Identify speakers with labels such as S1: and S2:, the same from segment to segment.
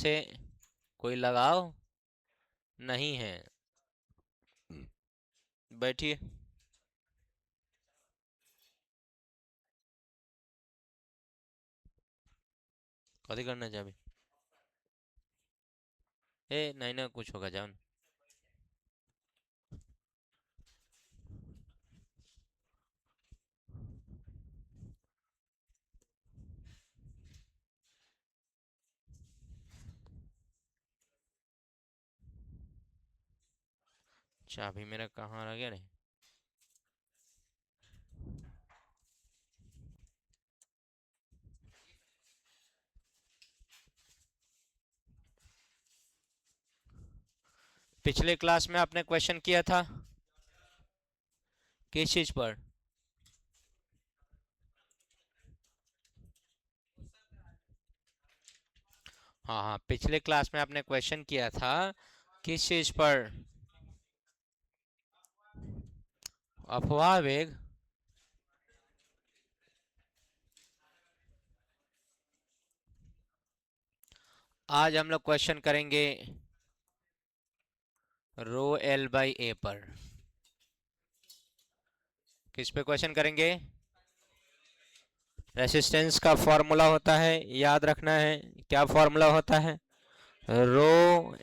S1: से कोई लगाव नहीं है। बैठिए। कथी करना चाहे? ए नहीं ना, कुछ होगा जान। चाबी मेरा कहाँ रह गया रे? पिछले क्लास में आपने क्वेश्चन किया था किस चीज पर? हाँ हाँ, पिछले क्लास में आपने क्वेश्चन किया था किस चीज पर? अफवाह वेग। आज हम लोग क्वेश्चन करेंगे रो एल बाई ए पर। किस पे क्वेश्चन करेंगे? रेसिस्टेंस का फॉर्मूला होता है, याद रखना है। क्या फॉर्मूला होता है? रो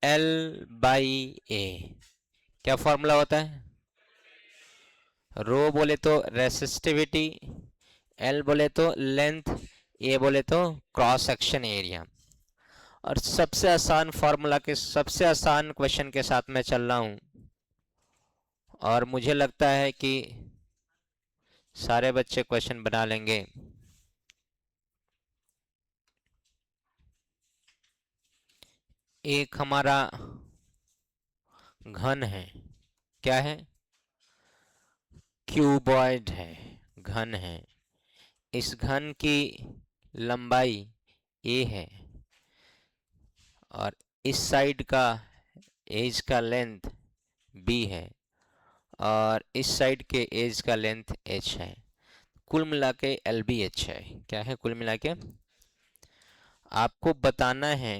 S1: एल बाई ए। क्या फॉर्मूला होता है? रो बोले तो रेसिस्टिविटी, एल बोले तो लेंथ, ए बोले तो क्रॉस सेक्शन एरिया। और सबसे आसान फॉर्मूला के सबसे आसान क्वेश्चन के साथ मैं चल रहा हूं, और मुझे लगता है कि सारे बच्चे क्वेश्चन बना लेंगे। एक हमारा घन है। क्या है? क्यूबॉइड है, घन है। इस घन की लंबाई ए है, और इस साइड का एज का लेंथ बी है, और इस साइड के एज का लेंथ एच है। कुल मिला के एल बी एच है। क्या है कुल मिला के? आपको बताना है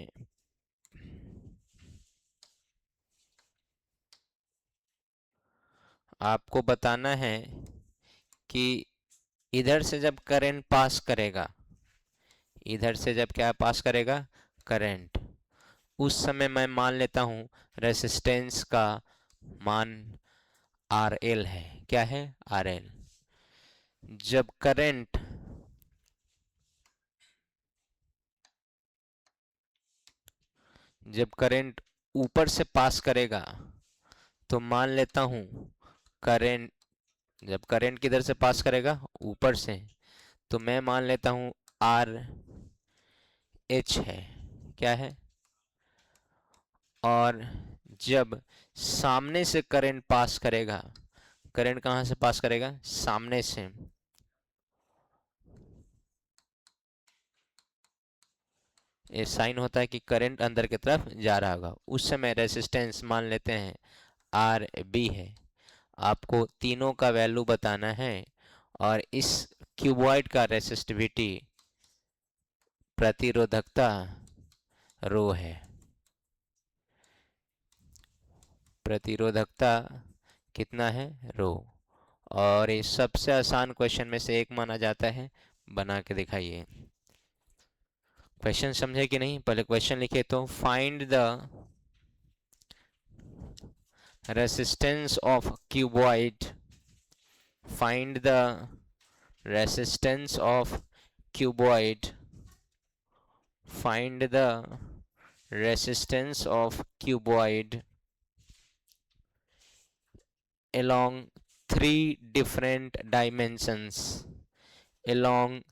S1: आपको बताना है कि इधर से जब करंट पास करेगा, इधर से जब क्या पास करेगा? करंट, उस समय मैं मान लेता हूं रेसिस्टेंस का मान आर एल है। क्या है? R L. जब करंट जब करंट ऊपर से पास करेगा तो मान लेता हूं करंट, जब करंट किधर से पास करेगा? ऊपर से, तो मैं मान लेता हूं आर एच है। क्या है? और जब सामने से करंट पास करेगा, करंट कहां से पास करेगा? सामने से। ये साइन होता है कि करंट अंदर की तरफ जा रहा होगा। उस समय रेसिस्टेंस मान लेते हैं आर बी है। आपको तीनों का वैल्यू बताना है, और इस क्यूबॉइड का रेसिस्टिविटी, प्रतिरोधकता रो है। प्रतिरोधकता कितना है? रो। और ये सबसे आसान क्वेश्चन में से एक माना जाता है। बना के दिखाइए। क्वेश्चन समझे कि नहीं? पहले क्वेश्चन लिखे तो find the resistance of cuboid, find the resistance of cuboid, find the resistance of cuboid along three different dimensions, along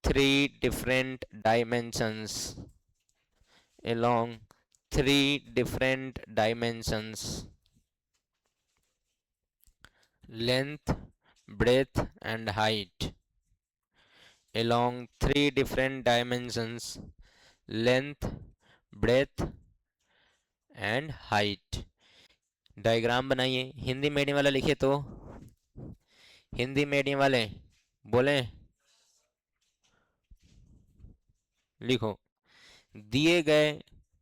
S1: three different dimensions, along three different dimensions: length, breadth and height. Along three different dimensions: length, breadth and height. Diagram बनाइए। Hindi medium वाला लिखे तो, Hindi medium वाले बोले लिखो। दिए गए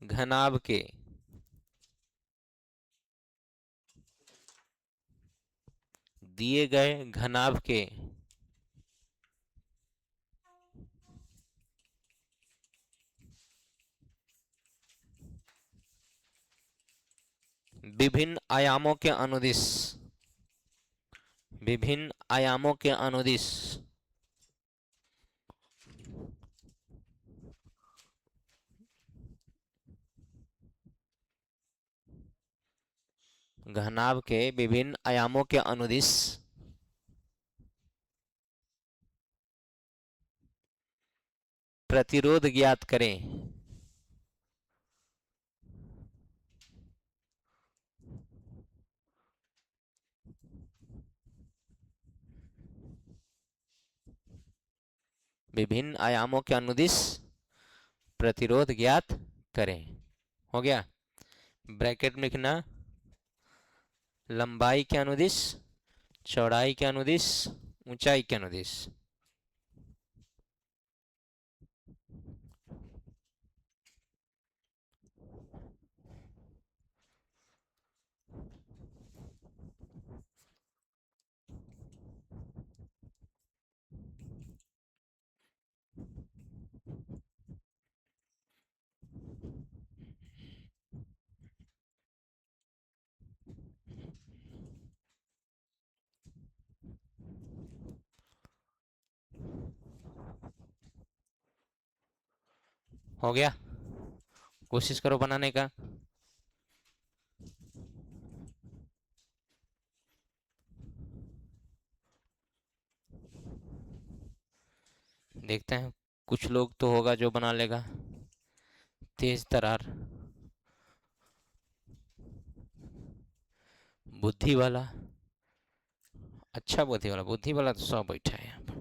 S1: घनाभ के दिए गए घनाभ के विभिन्न आयामों के अनुदिश, विभिन्न आयामों के अनुदिश घनाभ के विभिन्न आयामों के अनुदिश प्रतिरोध ज्ञात करें। विभिन्न आयामों के अनुदिश प्रतिरोध ज्ञात करें। हो गया। ब्रैकेट में लिखना लंबाई के अनुदिश, चौड़ाई के अनुदिश, ऊंचाई के अनुदिश। हो गया। कोशिश करो बनाने का। देखते हैं कुछ लोग तो होगा जो बना लेगा। तेज तरार, बुद्धि वाला, अच्छा बुद्धि वाला तो सब बैठा है यहाँ पर।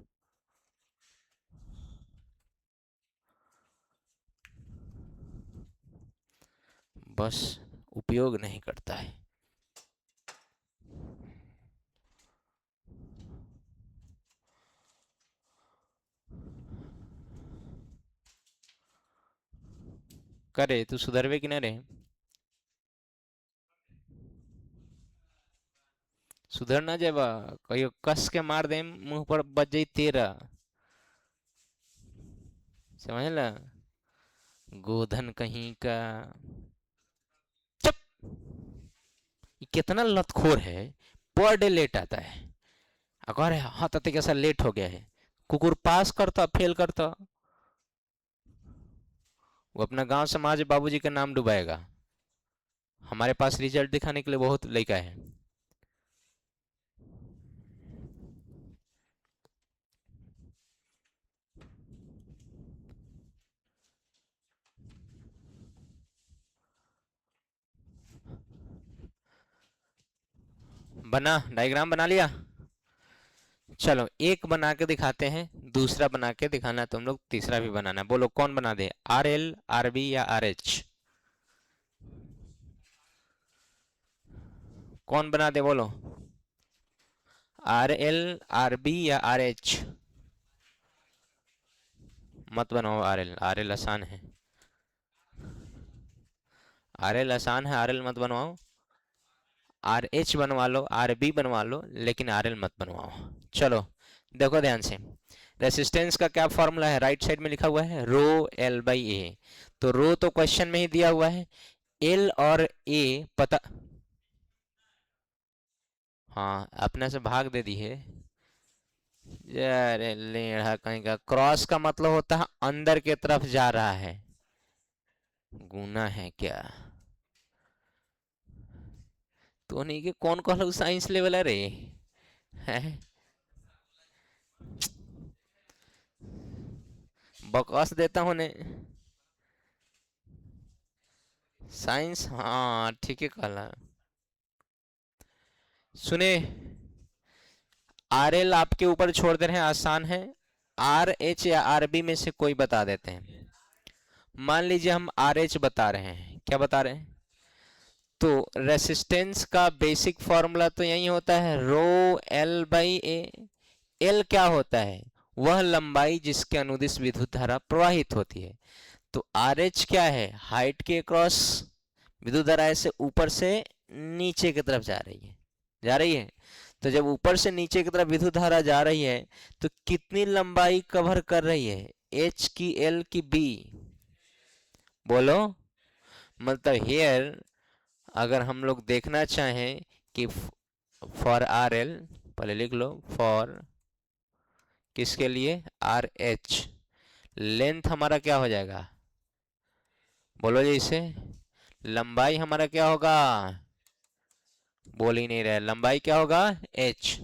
S1: बस उपयोग नहीं करता है। करे तू सुधरवे कि नहीं रे? सुधर ना जेबा, कहियो कस के मार दे मुंह पर बज जाई तेरा, समझला? गोधन कहीं का। चुप। ये कितना लतखोर है, पर डे लेट आता है। अगर हाँ तते कैसा लेट हो गया है, कुकुर पास करता फेल करता, वो अपना गांव समाज बाबूजी का नाम डुबाएगा। हमारे पास रिजल्ट दिखाने के लिए बहुत लड़का है। बना डायग्राम बना लिया? चलो एक बना के दिखाते हैं, दूसरा बना के दिखाना तुम लोग, तीसरा भी बनाना। बोलो कौन बना दे, आर एल, आर बी या आर एच? कौन बना दे बोलो? आर एल, आर बी या आर एच? मत बनाओ आर एल, आर एल आसान है। आर एल आसान है, आर एल मत बनवाओ। आर एच बनवा लो, आर बी बनवा लो, लेकिन आर एल मत बनवाओ। चलो देखो ध्यान से, रेसिस्टेंस का क्या फॉर्मूला है? राइट साइड में लिखा हुआ है रो एल बाई ए। तो रो तो क्वेश्चन में ही दिया हुआ है, एल और ए पता। हाँ अपने से भाग दे दी है। अरे लेढ़ा कहीं का, क्रॉस का मतलब होता है अंदर की तरफ जा रहा है, गुना है क्या? तो नहीं कि कौन कौन लोग साइंस लेवल है रे, है? बकवास देता हूँ ने। साइंस हाँ ठीक है कहला। सुने, आर एल आपके ऊपर छोड़ दे रहे हैं, आसान है। आर एच या आर बी में से कोई बता देते हैं। मान लीजिए हम आर एच बता रहे हैं, क्या बता रहे हैं? तो रेसिस्टेंस का बेसिक फॉर्मूला तो यही होता है rho L by A. L क्या होता है? वह लंबाई जिसके अनुदिश विद्युत धारा प्रवाहित होती है। तो आर एच क्या है, हाइट के क्रॉस विद्युत धारा ऐसे ऊपर से नीचे की तरफ जा रही है, जा रही है। तो जब ऊपर से नीचे की तरफ विद्युत धारा जा रही है तो कितनी लंबाई कवर कर रही है, एच की, एल की, बी? बोलो। मतलब हेयर अगर हम लोग देखना चाहें कि फॉर आर एल, पहले लिख लो, फॉर किसके लिए, आर एच, लेंथ हमारा क्या हो जाएगा, बोलो जी इसे, लंबाई हमारा क्या होगा, बोल ही नहीं रहे, लंबाई क्या होगा, एच।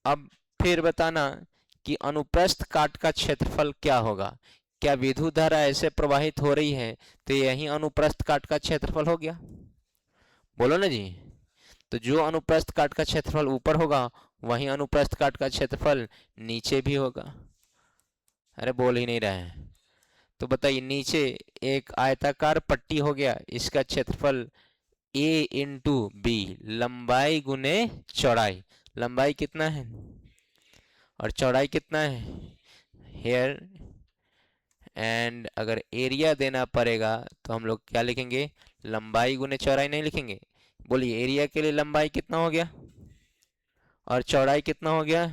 S1: अब फिर बताना कि अनुप्रस्थ काट का क्षेत्रफल क्या होगा। क्या विद्युत धारा ऐसे प्रवाहित हो रही है तो यही अनुप्रस्थ काट का क्षेत्रफल हो गया, बोलो ना जी। तो जो अनुप्रस्थ काट का क्षेत्रफल ऊपर होगा वही अनुप्रस्थ काट का क्षेत्रफल नीचे भी होगा। अरे बोल ही नहीं रहे हैं। तो बताइए, नीचे एक आयताकार पट्टी हो गया, इसका क्षेत्रफल ए इंटू बी, लंबाई गुने चौड़ाई, लंबाई कितना है और चौड़ाई कितना है हेयर, एंड अगर एरिया देना पड़ेगा तो हम लोग क्या लिखेंगे, लंबाई गुने चौड़ाई नहीं लिखेंगे। बोलिए एरिया के लिए लंबाई कितना हो गया और चौड़ाई कितना हो गया,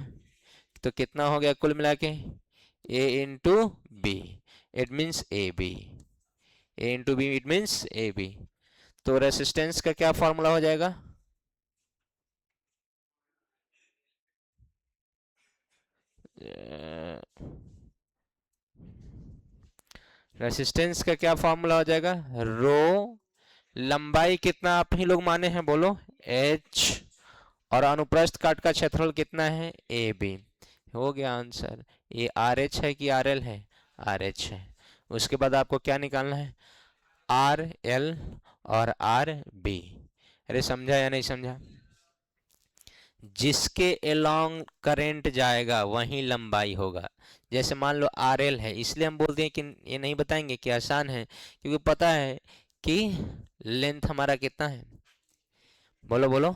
S1: तो कितना हो गया कुल मिला के, A into B, it means A B, A into B it means A B. तो रेसिस्टेंस का क्या फॉर्मूला हो जाएगा, रेसिस्टेंस का क्या फॉर्मूला हो जाएगा, रो, लंबाई कितना आप ही लोग माने हैं, बोलो, एच, और अनुप्रस्थ काट का क्षेत्रफल कितना है, ए बी। हो गया आंसर। ये आर एच है कि आर एल है, आर एच है। उसके बाद आपको क्या निकालना है, आर एल और आर बी। अरे समझा या नहीं समझा, जिसके एलोंग करंट जाएगा वही लंबाई होगा। जैसे मान लो आर एल है, इसलिए हम बोलते हैं कि ये नहीं बताएंगे कि आसान है, क्योंकि पता है कि लेंथ हमारा कितना है, बोलो बोलो,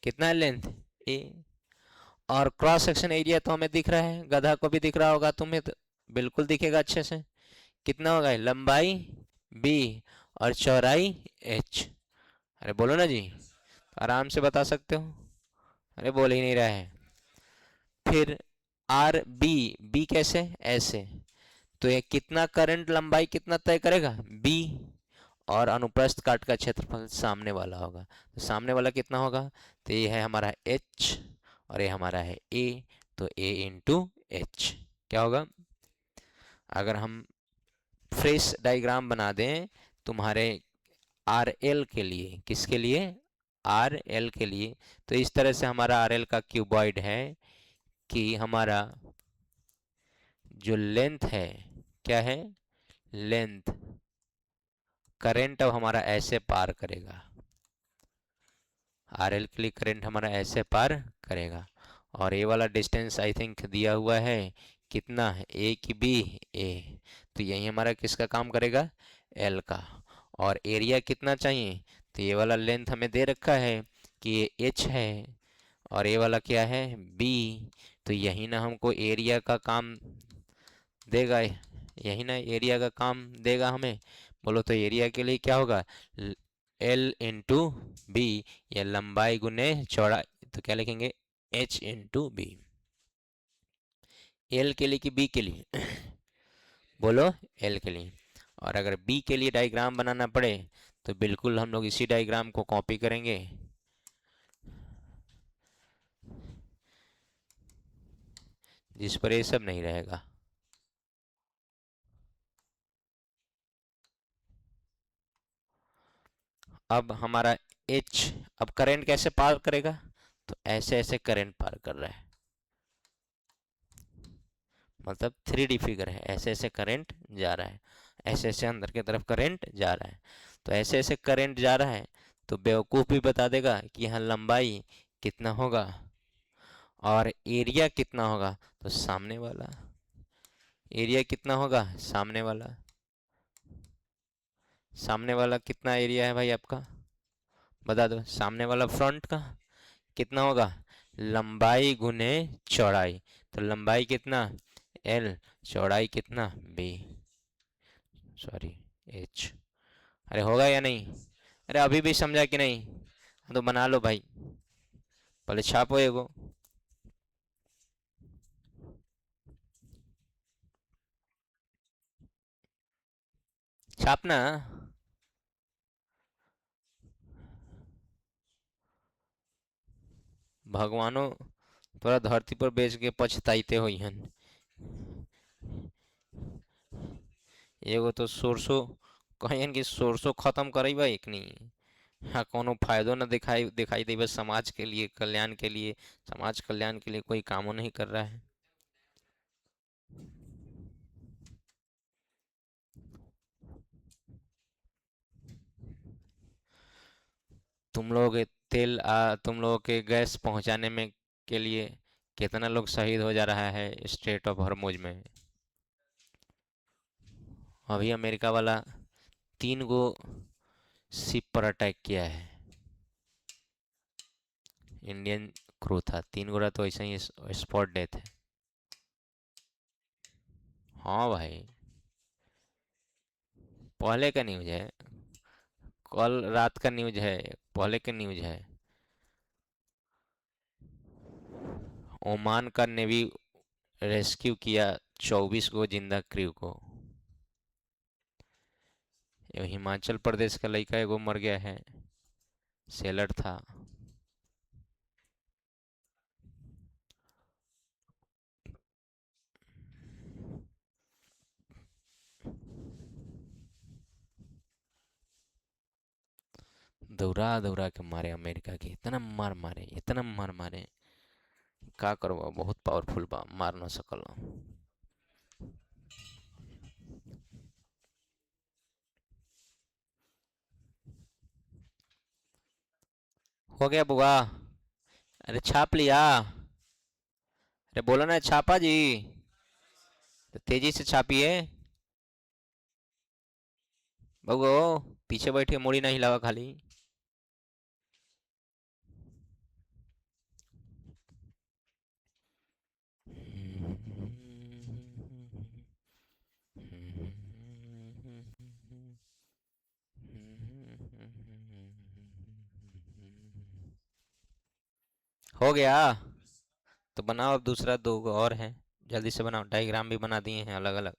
S1: कितना है लेंथ, ए। और क्रॉस सेक्शन एरिया तो हमें दिख रहा है, गधा को भी दिख रहा होगा, तुम्हें तो बिल्कुल दिखेगा अच्छे से। कितना होगा, लंबाई बी और चौड़ाई एच। अरे बोलो ना जी, आराम से बता सकते हो। अरे बोल ही नहीं रहा है। फिर आर बी, बी कैसे, ऐसे, तो ये कितना करंट, लंबाई कितना तय करेगा, बी, और अनुप्रस्थ काट का क्षेत्रफल सामने वाला होगा, तो सामने वाला कितना होगा, तो ये है हमारा एच और ये हमारा है ए, तो ए इंटू एच क्या होगा। अगर हम फ्रेश डायग्राम बना दें तुम्हारे आर एल के लिए, किसके लिए, आर एल के लिए, तो इस तरह से हमारा आर एल का क्यूबॉइड है कि हमारा जो लेंथ है, क्या है, लेंथ, करंट अब हमारा ऐसे पार करेगा, आर एल के लिए करंट हमारा ऐसे पार करेगा। और ये वाला डिस्टेंस आई थिंक दिया हुआ है, कितना है, ए की बी, ए, तो यही हमारा किसका काम करेगा, एल का। और एरिया कितना चाहिए, तो ये वाला लेंथ हमें दे रखा है कि ये एच है और ये वाला क्या है, बी, तो यही ना हमको एरिया का काम देगा, यही ना एरिया का काम देगा हमें। बोलो तो एरिया के लिए क्या होगा, एल इंटू बी, या लंबाई गुने चौड़ाई, तो क्या लिखेंगे, एच इंटू बी। एल के लिए कि बी के लिए बोलो, एल के लिए। और अगर बी के लिए डायग्राम बनाना पड़े तो बिल्कुल हम लोग इसी डायग्राम को कॉपी करेंगे, जिस पर ये सब नहीं रहेगा। अब हमारा एच, अब करंट कैसे पार करेगा, तो ऐसे ऐसे करंट पार कर रहा है, मतलब 3D फिगर है, ऐसे ऐसे करंट जा रहा है, ऐसे ऐसे अंदर की तरफ करंट जा रहा है। तो ऐसे ऐसे करंट जा रहा है तो बेवकूफ़ भी बता देगा कि यहाँ लंबाई कितना होगा और एरिया कितना होगा, तो सामने वाला एरिया कितना होगा, सामने वाला, सामने वाला कितना एरिया है भाई आपका, बता दो, सामने वाला फ्रंट का कितना होगा, लंबाई गुने चौड़ाई, तो लंबाई कितना, एल, चौड़ाई कितना, बी। Sorry, H. अरे होगा या नहीं? अरे अभी भी समझा कि नहीं? हाँ, तो बना लो भाई, पहले छापो एगो। छापना। भगवानो तोरा धरती पर बेच के पछताइते होई हन। एगो तो सोर्सो, कहीं कि सोर्सो खत्म करेबा एक नहीं। हाँ, कोनो फायदो ना दिखाई दिखाई दे, बस समाज के लिए, कल्याण के लिए। समाज कल्याण के लिए कोई कामो नहीं कर रहा है। तुम लोगों के गैस पहुंचाने में के लिए कितना लोग शहीद हो जा रहा है स्ट्रेट ऑफ हॉर्मुज में। अभी अमेरिका वाला 3 गो शिप पर अटैक किया है। इंडियन क्रू था, 3 गोरा तो ऐसे ही स्पॉट डेथ है। हाँ भाई, पहले का न्यूज है, कल रात का न्यूज है, पहले का न्यूज है। ओमान का नेवी रेस्क्यू किया 24 गो जिंदा क्रू को। ये हिमाचल प्रदेश का लड़का एगो मर गया है, सेलर था। दौड़ा दौड़ा के मारे अमेरिका के, इतना मार मारे, इतना मार मारे। का करबो, बहुत पावरफुल बा, मार ना सकल। हो गया बुआ? अरे छाप लिया? अरे बोलो ना, छापा जी? तो तेजी से छापिए। बगो, पीछे बैठे मुड़ी नहीं हिलावा खाली। हो गया? तो बनाओ अब दूसरा, 2 गो और है। जल्दी से बनाओ, डायग्राम भी बना दिए हैं अलग अलग।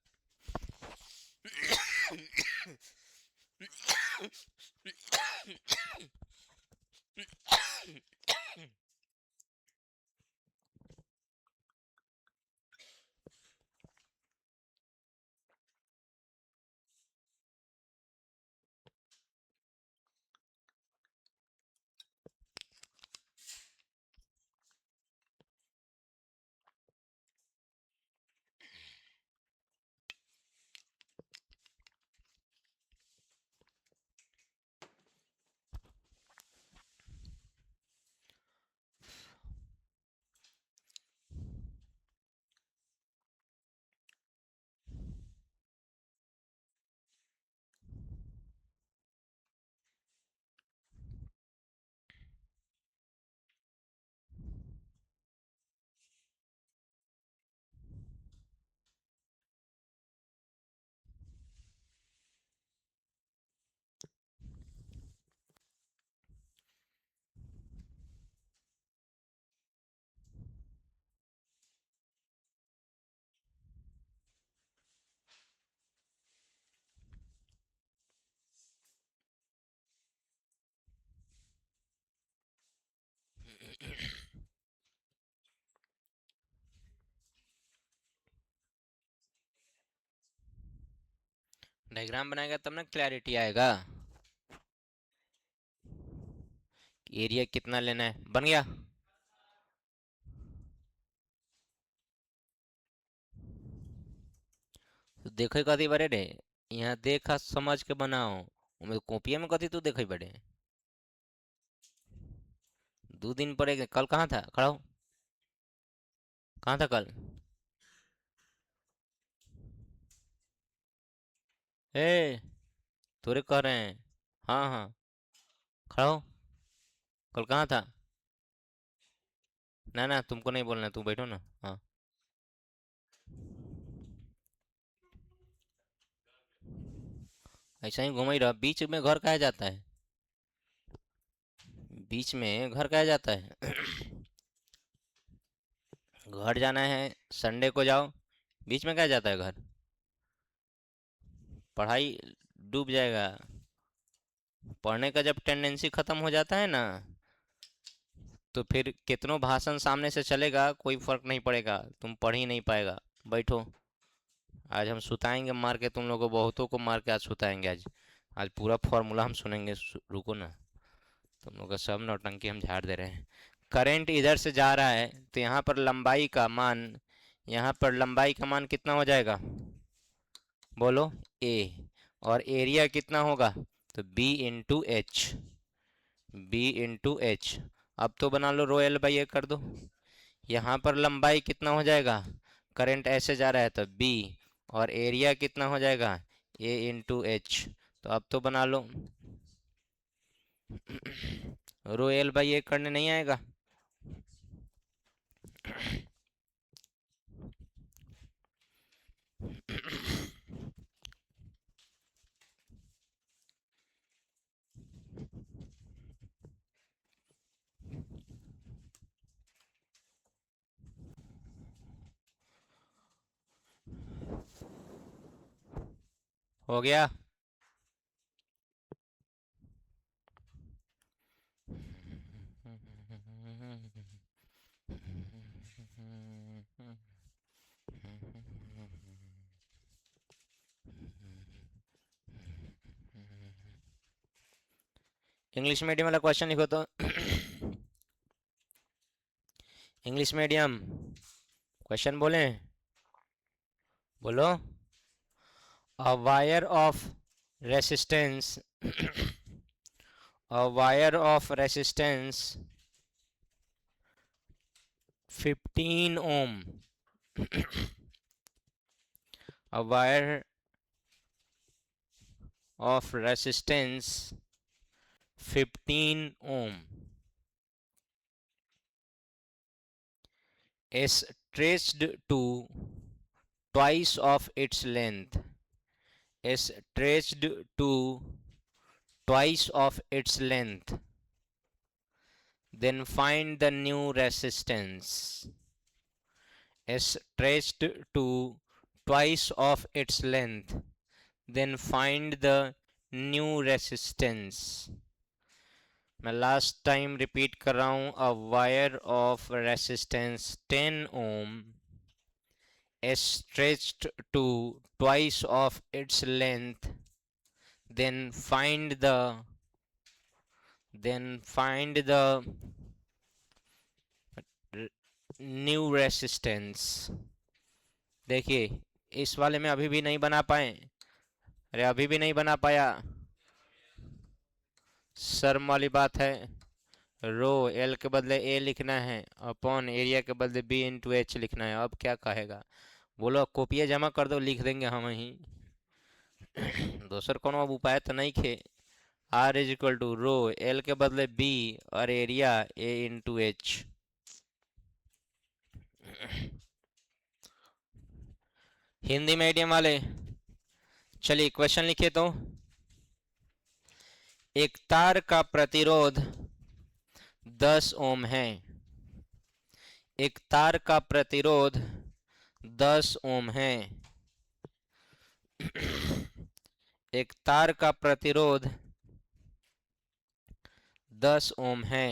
S1: डायग्राम बनाएगा तब ना क्लैरिटी आएगा। एरिया कितना लेना है, बन गया? तो देखे कथी बड़े रे? यहाँ देखा समझ के बनाओ। उमें कॉपिया में कथी तू देखे बड़े? 2 दिन पड़ेगा, कल कहाँ था खड़ा हो? कहाँ था कल? ए, तोरे कह रहे हैं। हाँ हाँ, खड़ा हो। कल कहाँ था? ना ना, तुमको नहीं बोलना, तुम बैठो ना, हाँ। ऐसा ही घूम ही रहा, बीच में घर कहा जाता है? बीच में घर कहा जाता है? घर जाना है, संडे को जाओ, बीच में कहा जाता है घर? पढ़ाई डूब जाएगा। पढ़ने का जब टेंडेंसी खत्म हो जाता है ना, तो फिर कितनों भाषण सामने से चलेगा कोई फर्क नहीं पड़ेगा, तुम पढ़ ही नहीं पाएगा। बैठो, आज हम सुताएंगे मार के, तुम लोगों को बहुतों को मार के आज सुताएंगे। आज आज पूरा फॉर्मूला हम सुनेंगे, रुको ना। तुम लोग का सब नौटंकी हम झाड़ दे रहे हैं। करंट इधर से जा रहा है, तो यहाँ पर लंबाई का मान, यहाँ पर लंबाई का मान कितना हो जाएगा? बोलो, ए। और एरिया कितना होगा? तो B into H, B into H. अब तो बना लो, रो एल बाई ए कर दो। यहाँ पर लंबाई कितना हो जाएगा? करंट ऐसे जा रहा है तो बी, और एरिया कितना हो जाएगा? ए इंटू एच। तो अब तो बना लो, रो एल बाई ए करने नहीं आएगा? हो गया? इंग्लिश मीडियम वाला क्वेश्चन लिखो तो। इंग्लिश मीडियम क्वेश्चन बोले, बोलो। A wire of resistance a wire of resistance 15 ohm, a wire of resistance 15 ohm is stretched to twice of its length, is stretched to twice of its length, then find the new resistance. Is stretched to twice of its length, then find the new resistance. मैं last time repeat कर रहा हूं, a wire of resistance 10 ohm is stretched to twice of its length, then find the new resistance. देखिए, इस वाले में अभी भी नहीं बना पाए। अरे अभी भी नहीं बना पाया, शर्म वाली बात है। रो एल के बदले ए लिखना है, अपॉन एरिया के बदले बी इंटू एच लिखना है। अब क्या कहेगा? बोलो, कॉपियाँ जमा कर दो, लिख देंगे हम ही। दोसर कोनो अब उपाय तो नहीं खे। R is equal to rho L के बदले बी और area A into H. Hindi medium वाले चलिए क्वेश्चन लिखे तो। एक तार का प्रतिरोध 10 ओम है, एक तार का प्रतिरोध 10 ओम है, एक तार का प्रतिरोध 10 ओम है।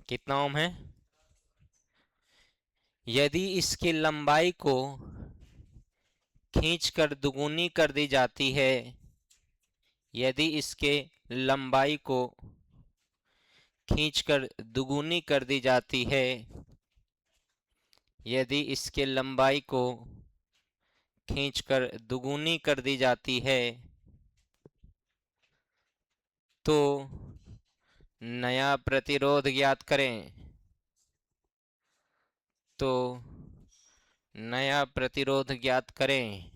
S1: कितना ओम है? यदि इसकी लंबाई को खींचकर दुगुनी कर दी जाती है, यदि इसके लंबाई को खींचकर दुगुनी कर दी जाती है, यदि इसके लंबाई को खींचकर दुगुनी कर दी जाती है, तो नया प्रतिरोध ज्ञात करें। तो नया प्रतिरोध ज्ञात करें।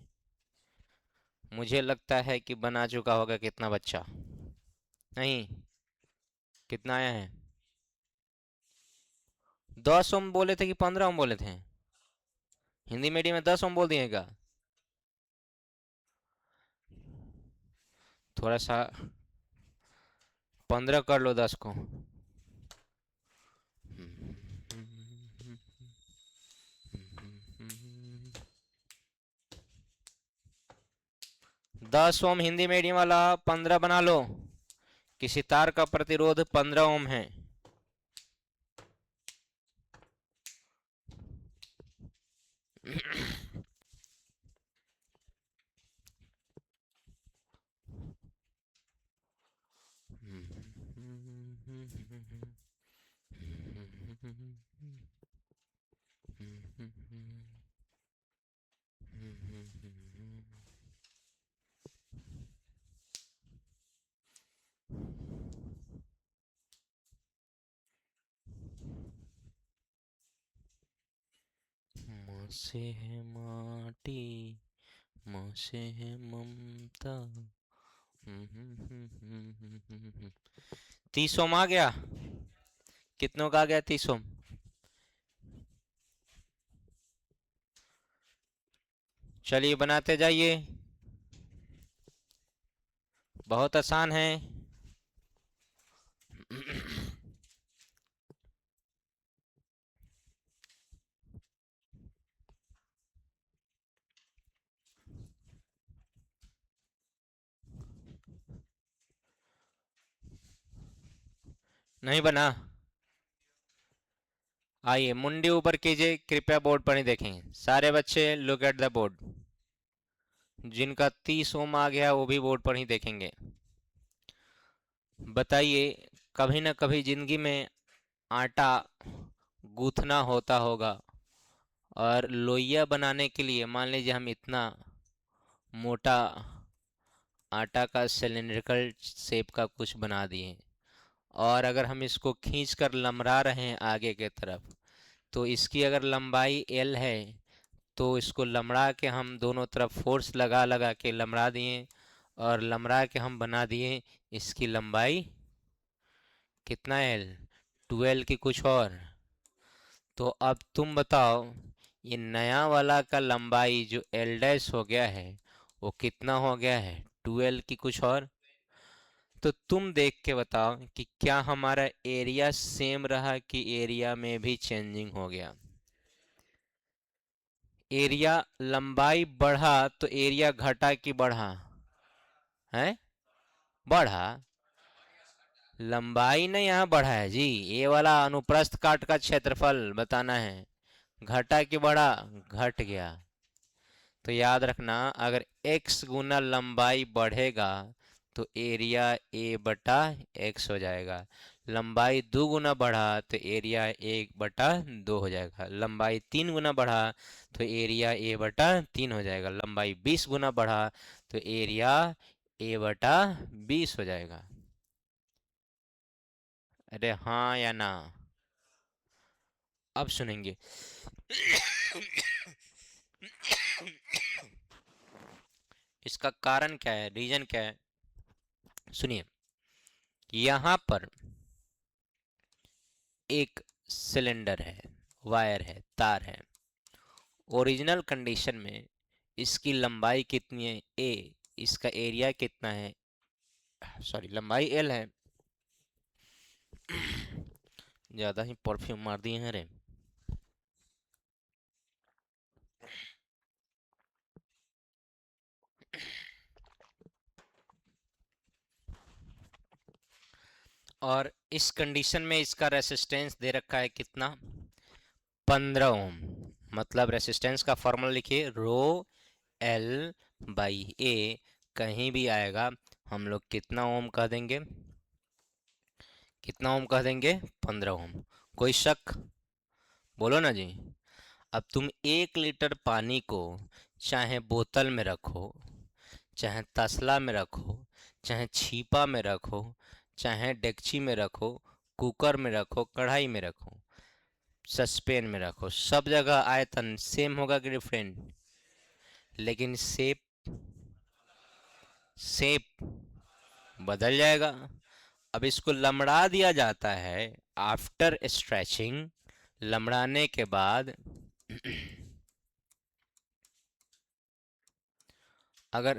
S1: मुझे लगता है कि बना चुका होगा कितना बच्चा? नहीं, कितना आया है? 10 ओम बोले थे कि 15 ओम बोले थे? हिंदी मीडियम में 10 ओम बोल दिए क्या? थोड़ा सा 15 कर लो 10 को। 10 ओम हिंदी मीडियम वाला 15 बना लो। किसी तार का प्रतिरोध 15 ओम है। माँ से है माटी, माँ से है ममता। 30 ओम आ गया। कितनों का आ गया 30 ओम? चलिए बनाते जाइए, बहुत आसान है। नहीं बना? आइए मुंडी ऊपर कीजिए, कृपया बोर्ड पर ही देखें। सारे बच्चे लुक एट द बोर्ड। जिनका 30 ओम आ गया वो भी बोर्ड पर ही देखेंगे। बताइए, कभी ना कभी जिंदगी में आटा गूंथना होता होगा, और लोइया बनाने के लिए मान लीजिए हम इतना मोटा आटा का सिलिंड्रिकल शेप का कुछ बना दिए, और अगर हम इसको खींच कर लमरा रहे हैं आगे के तरफ, तो इसकी अगर लंबाई L है, तो इसको लमड़ा के हम दोनों तरफ फोर्स लगा लगा के लमड़ा दिए, और लमड़ा के हम बना दिए इसकी लंबाई कितना L, 12 की कुछ और। तो अब तुम बताओ, ये नया वाला का लंबाई जो L डैश हो गया है वो कितना हो गया है, 12 की कुछ और। तो तुम देख के बताओ कि क्या हमारा एरिया सेम रहा कि एरिया में भी चेंजिंग हो गया। एरिया लंबाई बढ़ा तो एरिया घटा कि बढ़ा? है, बढ़ा। लंबाई ने यहाँ बढ़ा है जी, ये वाला अनुप्रस्थ काट का क्षेत्रफल बताना है। घटा कि बढ़ा? घट गया। तो याद रखना, अगर x गुना लंबाई बढ़ेगा तो एरिया a बटा x हो जाएगा। लंबाई 2 गुना बढ़ा तो एरिया 1/2 हो जाएगा। लंबाई 3 गुना बढ़ा तो एरिया a/3 हो जाएगा। लंबाई 20 गुना बढ़ा तो एरिया a/20 हो जाएगा। अरे हाँ या ना? अब सुनेंगे। इसका कारण क्या है, रीजन क्या है, सुनिए। यहां पर एक सिलेंडर है, वायर है, तार है। ओरिजिनल कंडीशन में इसकी लंबाई कितनी है, ए। इसका एरिया कितना है, सॉरी लंबाई एल है। ज़्यादा ही परफ्यूम मार दिए हैं रे। और इस कंडीशन में इसका रेसिस्टेंस दे रखा है कितना, 15 ओम। मतलब रेसिस्टेंस का फॉर्मूला लिखिए, रो एल बाई ए। कहीं भी आएगा हम लोग कितना ओम कह देंगे, कितना ओम कह देंगे, 15 ओम। कोई शक? बोलो ना जी। अब तुम 1 लीटर पानी को चाहे बोतल में रखो, चाहे तसला में रखो, चाहे छीपा में रखो, चाहे डेगची में रखो, कुकर में रखो, कढ़ाई में रखो, सस्पेन में रखो, सब जगह आयतन सेम होगा कि डिफरेंट? लेकिन शेप, शेप बदल जाएगा। अब इसको लमड़ा दिया जाता है आफ्टर स्ट्रेचिंग। लमड़ाने के बाद अगर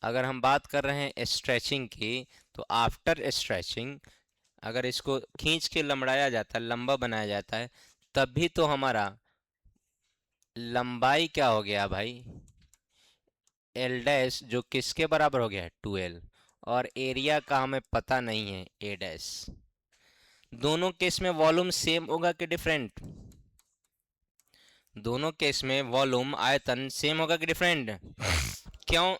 S1: अगर हम बात कर रहे हैं स्ट्रेचिंग की, तो आफ्टर स्ट्रेचिंग अगर इसको खींच के लंबड़ाया जाता है, लंबा बनाया जाता है, तब भी तो हमारा लंबाई क्या हो गया भाई, एल डैश, जो किसके बराबर हो गया है, 2l। और एरिया का हमें पता नहीं है, ए डैश। दोनों केस में वॉल्यूम सेम होगा कि डिफरेंट? दोनों केस में वॉल्यूम आयतन सेम होगा कि डिफरेंट? क्यों?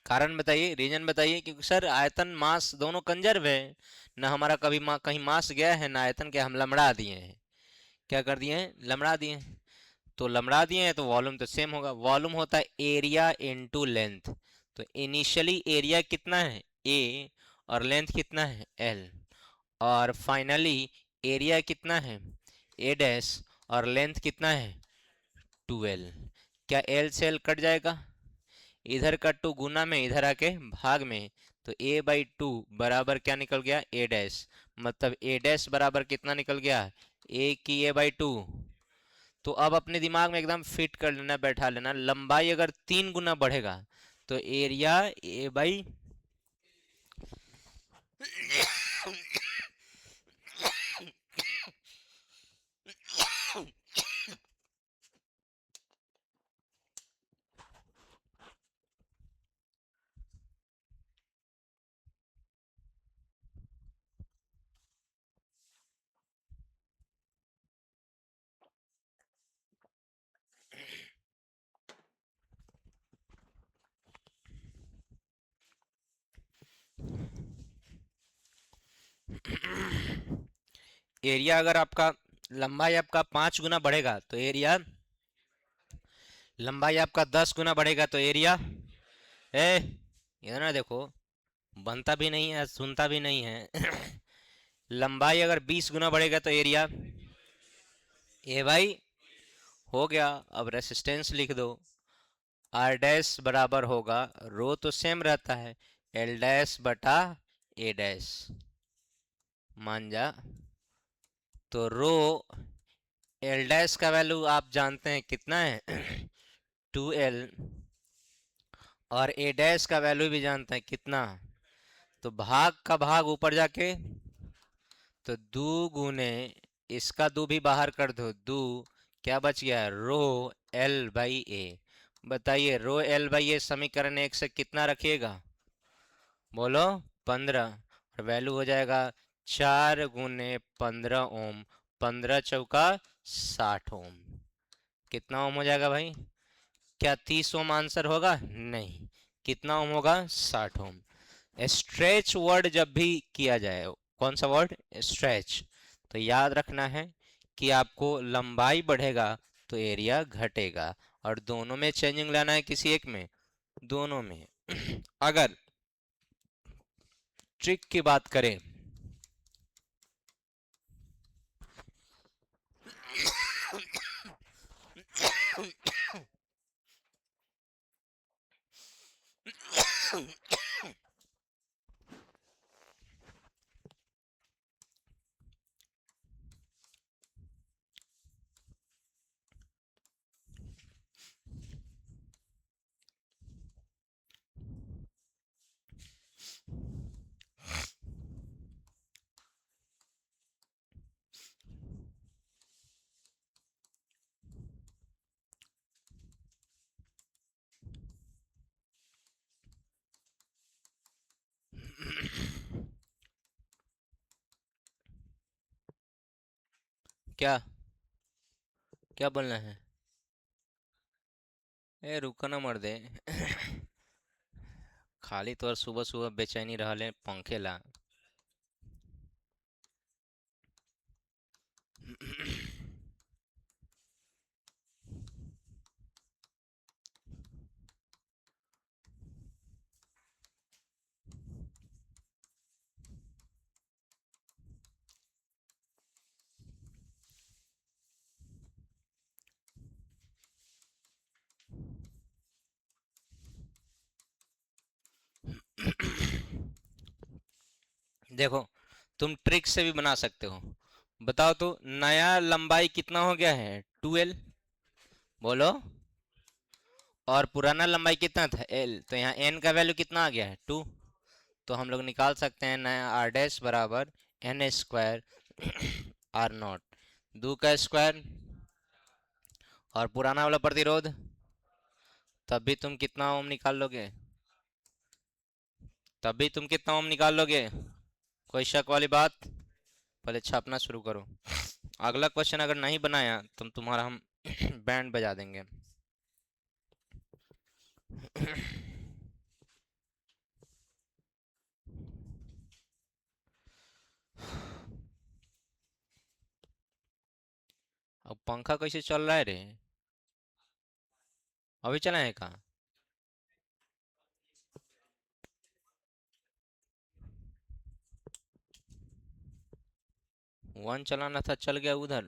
S1: कारण बताइए, रीजन बताइए। क्योंकि सर आयतन मास दोनों कंजर्व है ना, हमारा कभी कहीं मास गया है ना आयतन, के हम लमड़ा दिए हैं। क्या कर दिए हैं? लमड़ा दिए हैं। तो लमड़ा दिए हैं तो वॉल्यूम तो सेम होगा। वॉल्यूम होता है एरिया इनटू लेंथ। तो इनिशियली एरिया कितना है, ए, और लेंथ कितना है, एल। और फाइनली एरिया कितना है, ए डैश, और लेंथ कितना है, 2l। क्या एल से एल कट जाएगा? इधर का 2 गुना में, इधर आके भाग में, तो a/2 बराबर क्या निकल गया, ए डैश। मतलब ए डैश बराबर कितना निकल गया, ए की a/2। तो अब अपने दिमाग में एकदम फिट कर लेना, बैठा लेना, लंबाई अगर 3 गुना बढ़ेगा तो एरिया ए बाई एरिया अगर आपका, लंबाई आपका 5 गुना बढ़ेगा तो एरिया, लंबाई आपका 10 गुना बढ़ेगा तो एरिया, ए इधर ना देखो, बनता भी नहीं है, सुनता भी नहीं है। लंबाई अगर 20 गुना बढ़ेगा तो एरिया, ए भाई, हो गया। अब रेसिस्टेंस लिख दो, आर डैश बराबर होगा, रो तो सेम रहता है, एल डैश बटा ए डैश। मान जा। तो रो एल डैश का वैल्यू आप जानते हैं कितना है, 2l। और ए डैश का वैल्यू भी जानते हैं कितना। तो भाग का भाग ऊपर जाके, तो दो गुने, इसका दो भी बाहर कर दो, दो, क्या बच गया, रो l/a। बताइए रो l/a समीकरण एक से कितना रखिएगा, बोलो, 15। और वैल्यू हो जाएगा 4 × 15 ओम, 15 × 4 = 60 ओम। कितना ओम हो जाएगा भाई? क्या 30 ओम आंसर होगा? नहीं। कितना ओम होगा? 60 ओम। स्ट्रेच वर्ड जब भी किया जाए, कौन सा वर्ड, स्ट्रेच, तो याद रखना है कि आपको लंबाई बढ़ेगा तो एरिया घटेगा, और दोनों में चेंजिंग लाना है, किसी एक में, दोनों में। अगर ट्रिक की बात करें, क्या क्या बोलना है? ए रुको ना मर दे। खाली तोर सुबह सुबह बेचैनी रहले पंखे ला। देखो, तुम ट्रिक से भी बना सकते हो। बताओ तो, नया लंबाई कितना हो गया है, 2L, बोलो। और पुराना लंबाई कितना था? L, तो यहाँ n का वैल्यू कितना आ गया है? 2। तो हम लोग निकाल सकते हैं नया आर डैश बराबर एन स्क्वायर आर नॉट, 2 का स्क्वायर और पुराना वाला प्रतिरोध, तब भी तुम कितना ओम निकाल लोगे? तब भी तुम कितना ओम निकाल लोगे? कोई शक वाली बात? पहले छापना शुरू करो। अगला क्वेश्चन अगर नहीं बनाया तो तुम्हारा हम बैंड बजा देंगे। अब पंखा कैसे चल रहा है रे? अभी चला है कहाँ? 1 चलाना था, चल गया उधर।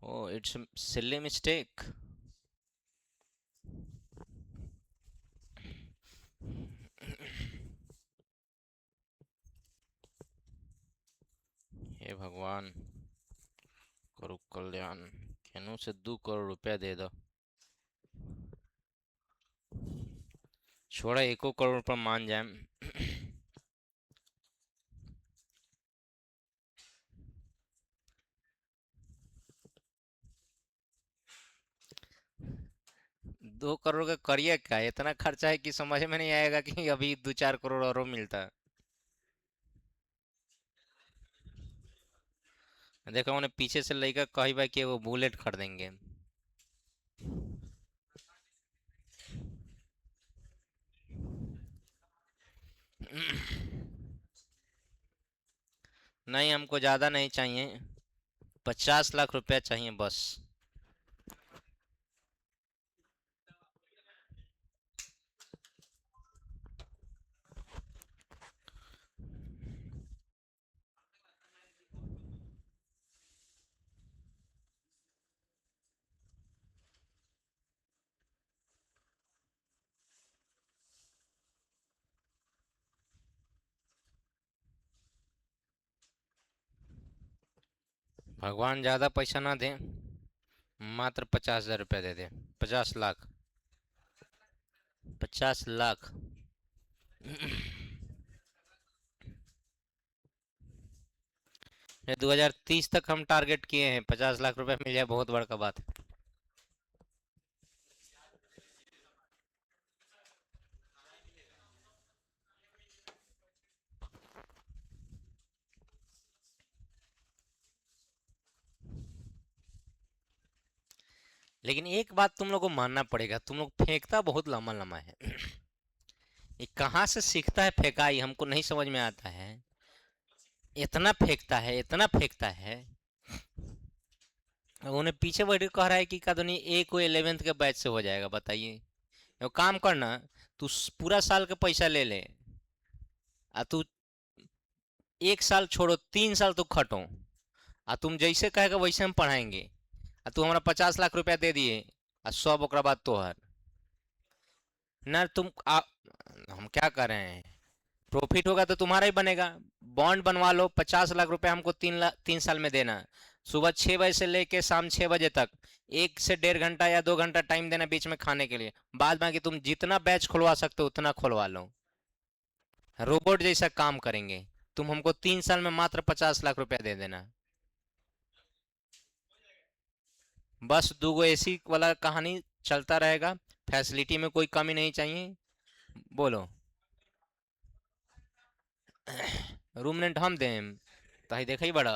S1: ओ, इट्स सिली मिस्टेक। हे भगवान, करो कल्याण, केनू से 2 करोड़ रुपया दे दो। छोड़ा, 1 करोड़ पर मान जाए। दो करोड़ का करिए क्या? इतना खर्चा है कि समझ में नहीं आएगा कि अभी 2-4 करोड़ और मिलता। देखो, उन्हें पीछे से लेकर कही भाई कि वो बुलेट खरीदेंगे। नहीं, हमको ज्यादा नहीं चाहिए, 50 लाख रुपया चाहिए बस। भगवान ज्यादा पैसा ना दे, मात्र 50,000 रुपया दे दे। 50 लाख, 50 लाख। 2030 तक हम टारगेट किए हैं, 50 लाख रुपया मिल जाए बहुत बड़का बात है। लेकिन एक बात तुम लोग को मानना पड़ेगा, तुम लोग फेंकता बहुत लंबा लंबा है। ये कहाँ से सीखता है फेंकाई, हमको नहीं समझ में आता है। इतना फेंकता है, इतना फेंकता है। उन्हें पीछे बैठ के कह रहा है कि का तो नहीं, एक को 11th के बैच से हो जाएगा, बताइए। वो काम करना, तू पूरा साल का पैसा ले ले, आ तू 1 साल छोड़ो, 3 साल तू खटो, आ तुम जैसे कहेगा वैसे हम पढ़ाएंगे। आ तू हमारा 50 लाख रुपया दे दिए, आ सब ओकरा बाद तोहर ना हम क्या कर रहे हैं? प्रॉफिट होगा तो तुम्हारा ही बनेगा। बॉन्ड बनवा लो, 50 लाख रुपए हमको 3 साल में देना। सुबह 6 बजे से लेके शाम 6 बजे तक 1 से 1.5 घंटा या 2 घंटा टाइम देना बीच में खाने के लिए। बाद बाकी तुम जितना बैच खुलवा सकते हो उतना खुलवा लो, रोबोट जैसा काम करेंगे। तुम हमको 3 साल में मात्र 50 लाख रुपया दे देना। बस 2 गो AC वाला कहानी चलता रहेगा, फैसिलिटी में कोई कमी नहीं चाहिए। बोलो। रूम रेंट हम दें, ताही देखा ही बड़ा।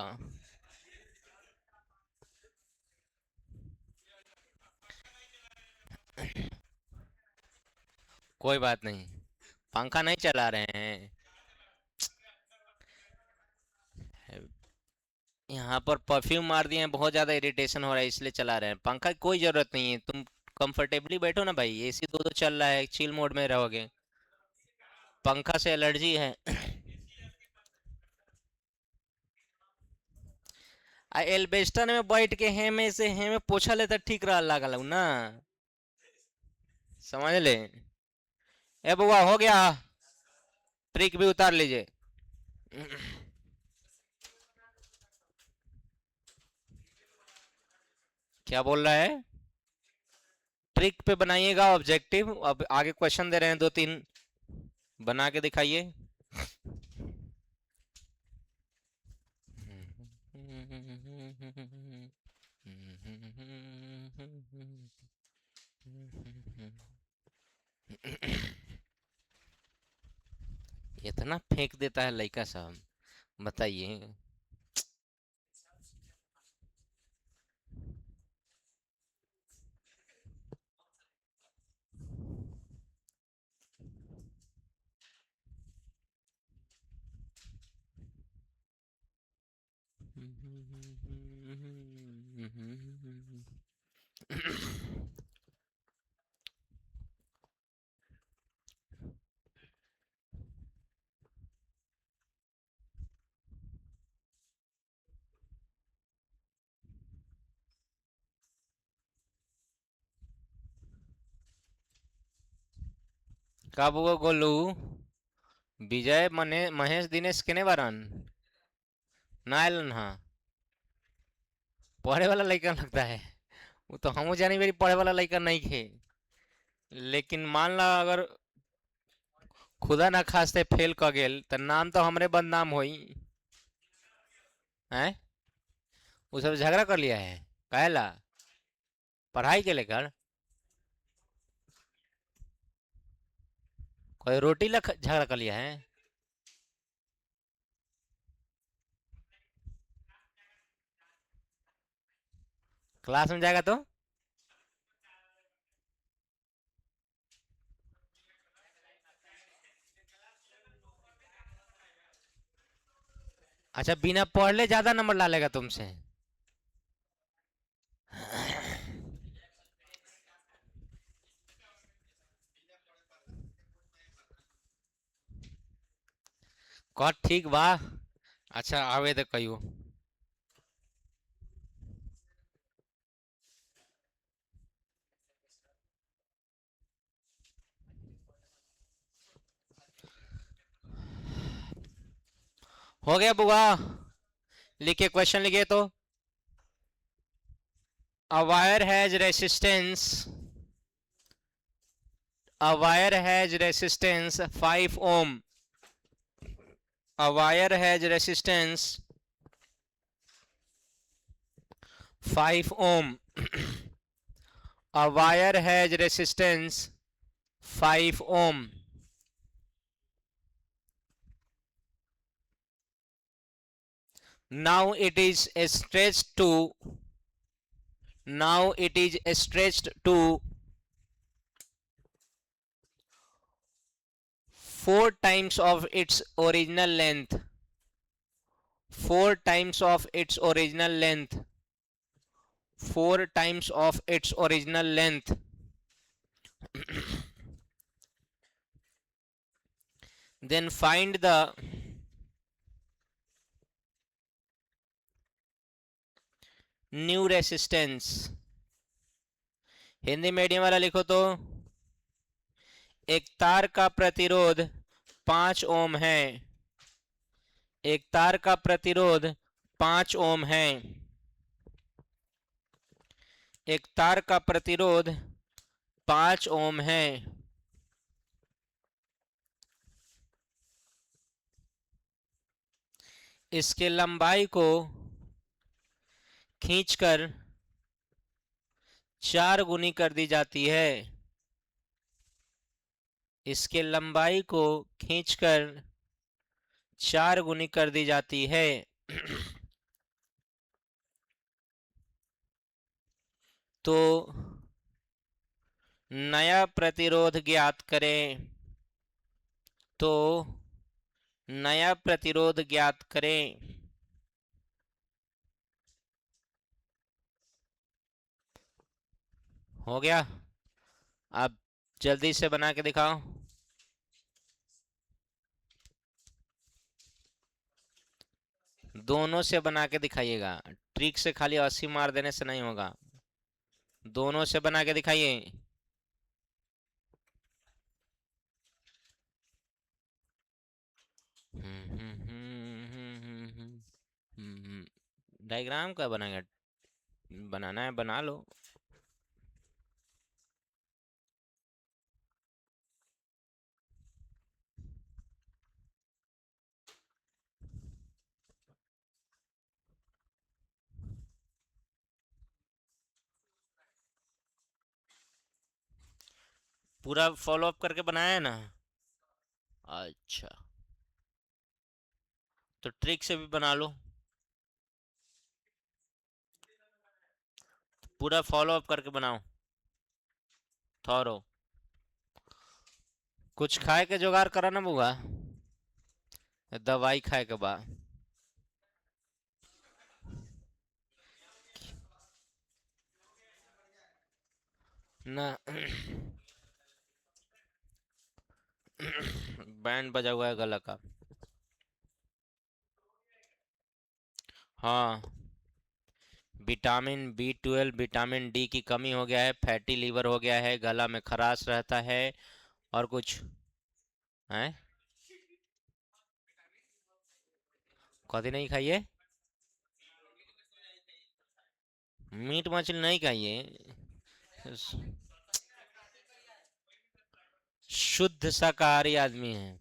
S1: कोई बात नहीं, पंखा नहीं चला रहे हैं यहाँ पर, परफ्यूम मार दिए हैं, बहुत ज्यादा इरिटेशन हो रहा है इसलिए चला रहे हैं। पंखा की कोई जरूरत नहीं है, तुम कंफर्टेबली बैठो ना भाई, AC दो चल रहा है, चिल मोड में रहोगे। पंखा से एलर्जी है। आ एल्बेस्टर में बैठ के हेमे से हेमे पोछा ले तो ठीक रहा लागल ना, समझ ले। ए बुआ, हो गया, ट्रिक भी उतार लीजिए। क्या बोल रहा है? ट्रिक पे बनाइएगा ऑब्जेक्टिव। अब आगे क्वेश्चन दे रहे हैं दो तीन, बना के दिखाइए। इतना फेंक देता है लड़का साहब, बताइए। कब वो गोलू विजय मने महेश दिनेश केने बारन ना आयलन? हाँ, पढ़े वाला लड़का लगता है। वो तो हम जानी मेरी पढ़े वाला लड़का नहीं खे। लेकिन मान ला अगर खुदा ना खास्ते फेल क गेल तो नाम तो हमरे बदनाम होई। हैं? वो सब झगड़ा कर लिया है, कहला पढ़ाई के लेकर कोई रोटी ला झगड़ा कर लिया है? क्लास में जाएगा तो अच्छा, बिना पढ़ले ज्यादा नंबर ला लेगा तुमसे? कह ठीक बा। अच्छा आवे तो कहियो। हो गया बुआ? लिखिए, क्वेश्चन लिखिए तो। A wire has resistance. A wire has resistance 5 ohm. A wire has resistance 5 ohm. A wire has resistance 5 ohm. Now it is stretched to. Now it is stretched to 4 times of its original length. 4 times of its original length. 4 times of its original length. Then find the new resistance. Hindi medium वाला लिखो तो। एक तार का प्रतिरोध 5 ओम है। एक तार का प्रतिरोध 5 ओम है। एक तार का प्रतिरोध 5 ओम है। इसके लंबाई को खींचकर 4 गुनी कर दी जाती है। इसके लंबाई को खींचकर 4 गुनी कर दी जाती है। तो नया प्रतिरोध ज्ञात करें। तो नया प्रतिरोध ज्ञात करें। हो गया? आप जल्दी से बना के दिखाओ। दोनों से बना के दिखाइएगा, ट्रिक से खाली 80 मार देने से नहीं होगा। दोनों से बना के दिखाइए। डायग्राम का बनाएगा? बनाना है बना लो। पूरा फॉलो अप करके बनाया है ना? अच्छा, तो ट्रिक से भी बना लो। पूरा फॉलो अप करके बनाओ, थॉरो। कुछ खाए के जुगाड़ करा ना बुआ, दवाई खाए के बाद ना। बैंड बजा हुआ है गला का। हाँ, विटामिन B12, विटामिन D की कमी हो गया है, फैटी लीवर हो गया है, गला में खराश रहता है। और कुछ है? कभी नहीं खाइए, मीट मछली नहीं खाइए। शुद्ध शाकाहारी आदमी है।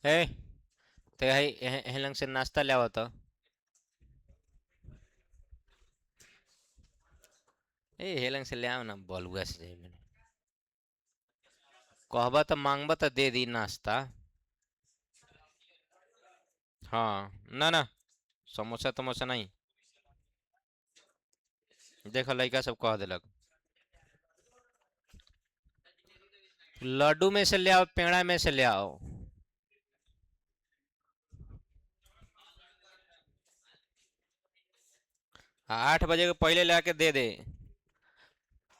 S1: ए, तो हेलंग से नाश्ता ले आओ तो। ए, हेलंग से ले आओ ना, बोलुआ से मैंने कहबा तो मांगबा तो दे दी नाश्ता। हाँ ना ना, समोसा तमोसा नहीं। देखो लड़का सब कह दिलक, लड्डू में से ले आओ, पेड़ा में से ले आओ। 8 बजे के पहले ला के दे दे।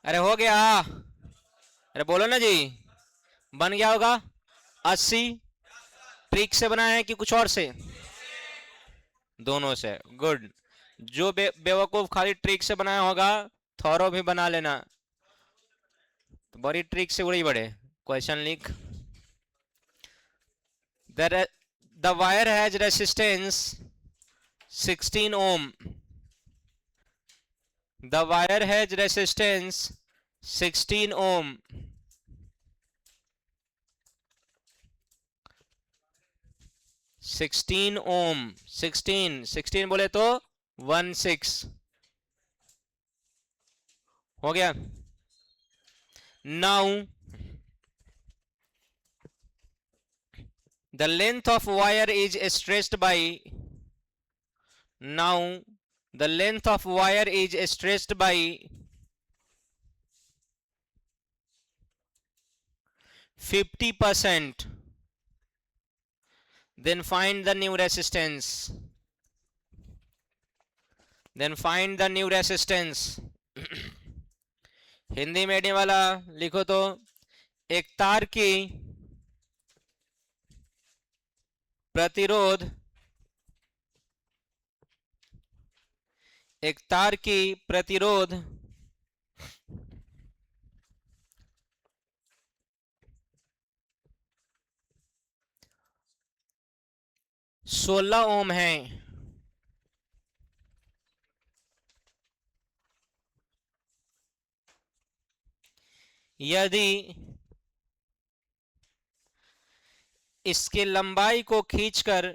S1: अरे हो गया, अरे बोलो ना जी। बन गया होगा। 80 ट्रिक से बनाया है कि कुछ और से? दोनों से, गुड। जो बेवकूफ खाली ट्रिक से बनाया होगा, थॉरो भी बना लेना। तो बड़ी ट्रिक से उड़ी बड़े। क्वेश्चन लिख। The wire has resistance 16 ohm. The wire has resistance 16 ohm. 16 ohm, 16 बोले तो 16 हो गया। Now the length of wire is stressed by now the length of wire is stressed by 50%. Then find the new resistance. Then find the new resistance. Hindi medium वाला लिखो तो, एक तार की प्रतिरोध, एक तार की प्रतिरोध 16 ओम है। यदि इसके लंबाई को खींचकर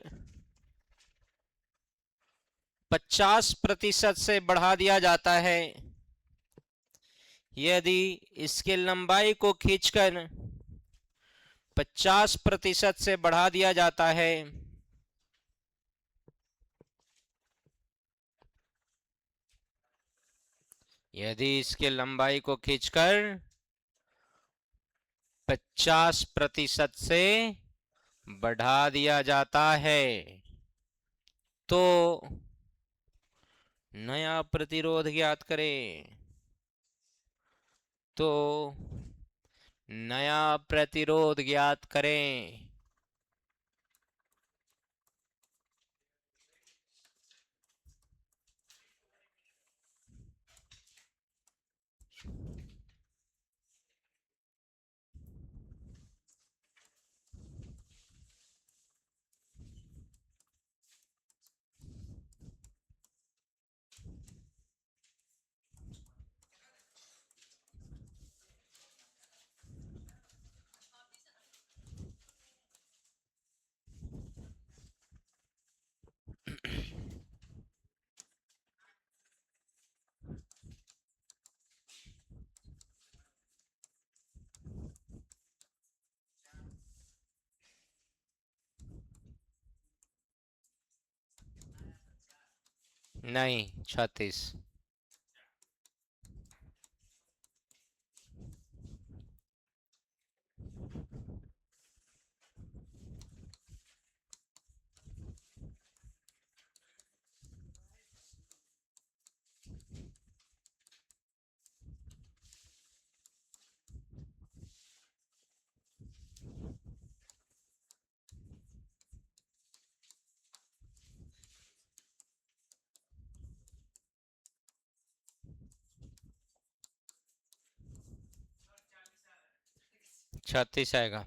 S1: 50% से बढ़ा दिया जाता है, यदि इसके लंबाई को खींचकर 50% से बढ़ा दिया जाता है, यदि इसके लंबाई को खींचकर 50% से बढ़ा दिया जाता है, तो नया प्रतिरोध ज्ञात करें। तो नया प्रतिरोध ज्ञात करें। नहीं, 36। छत्तीस आएगा।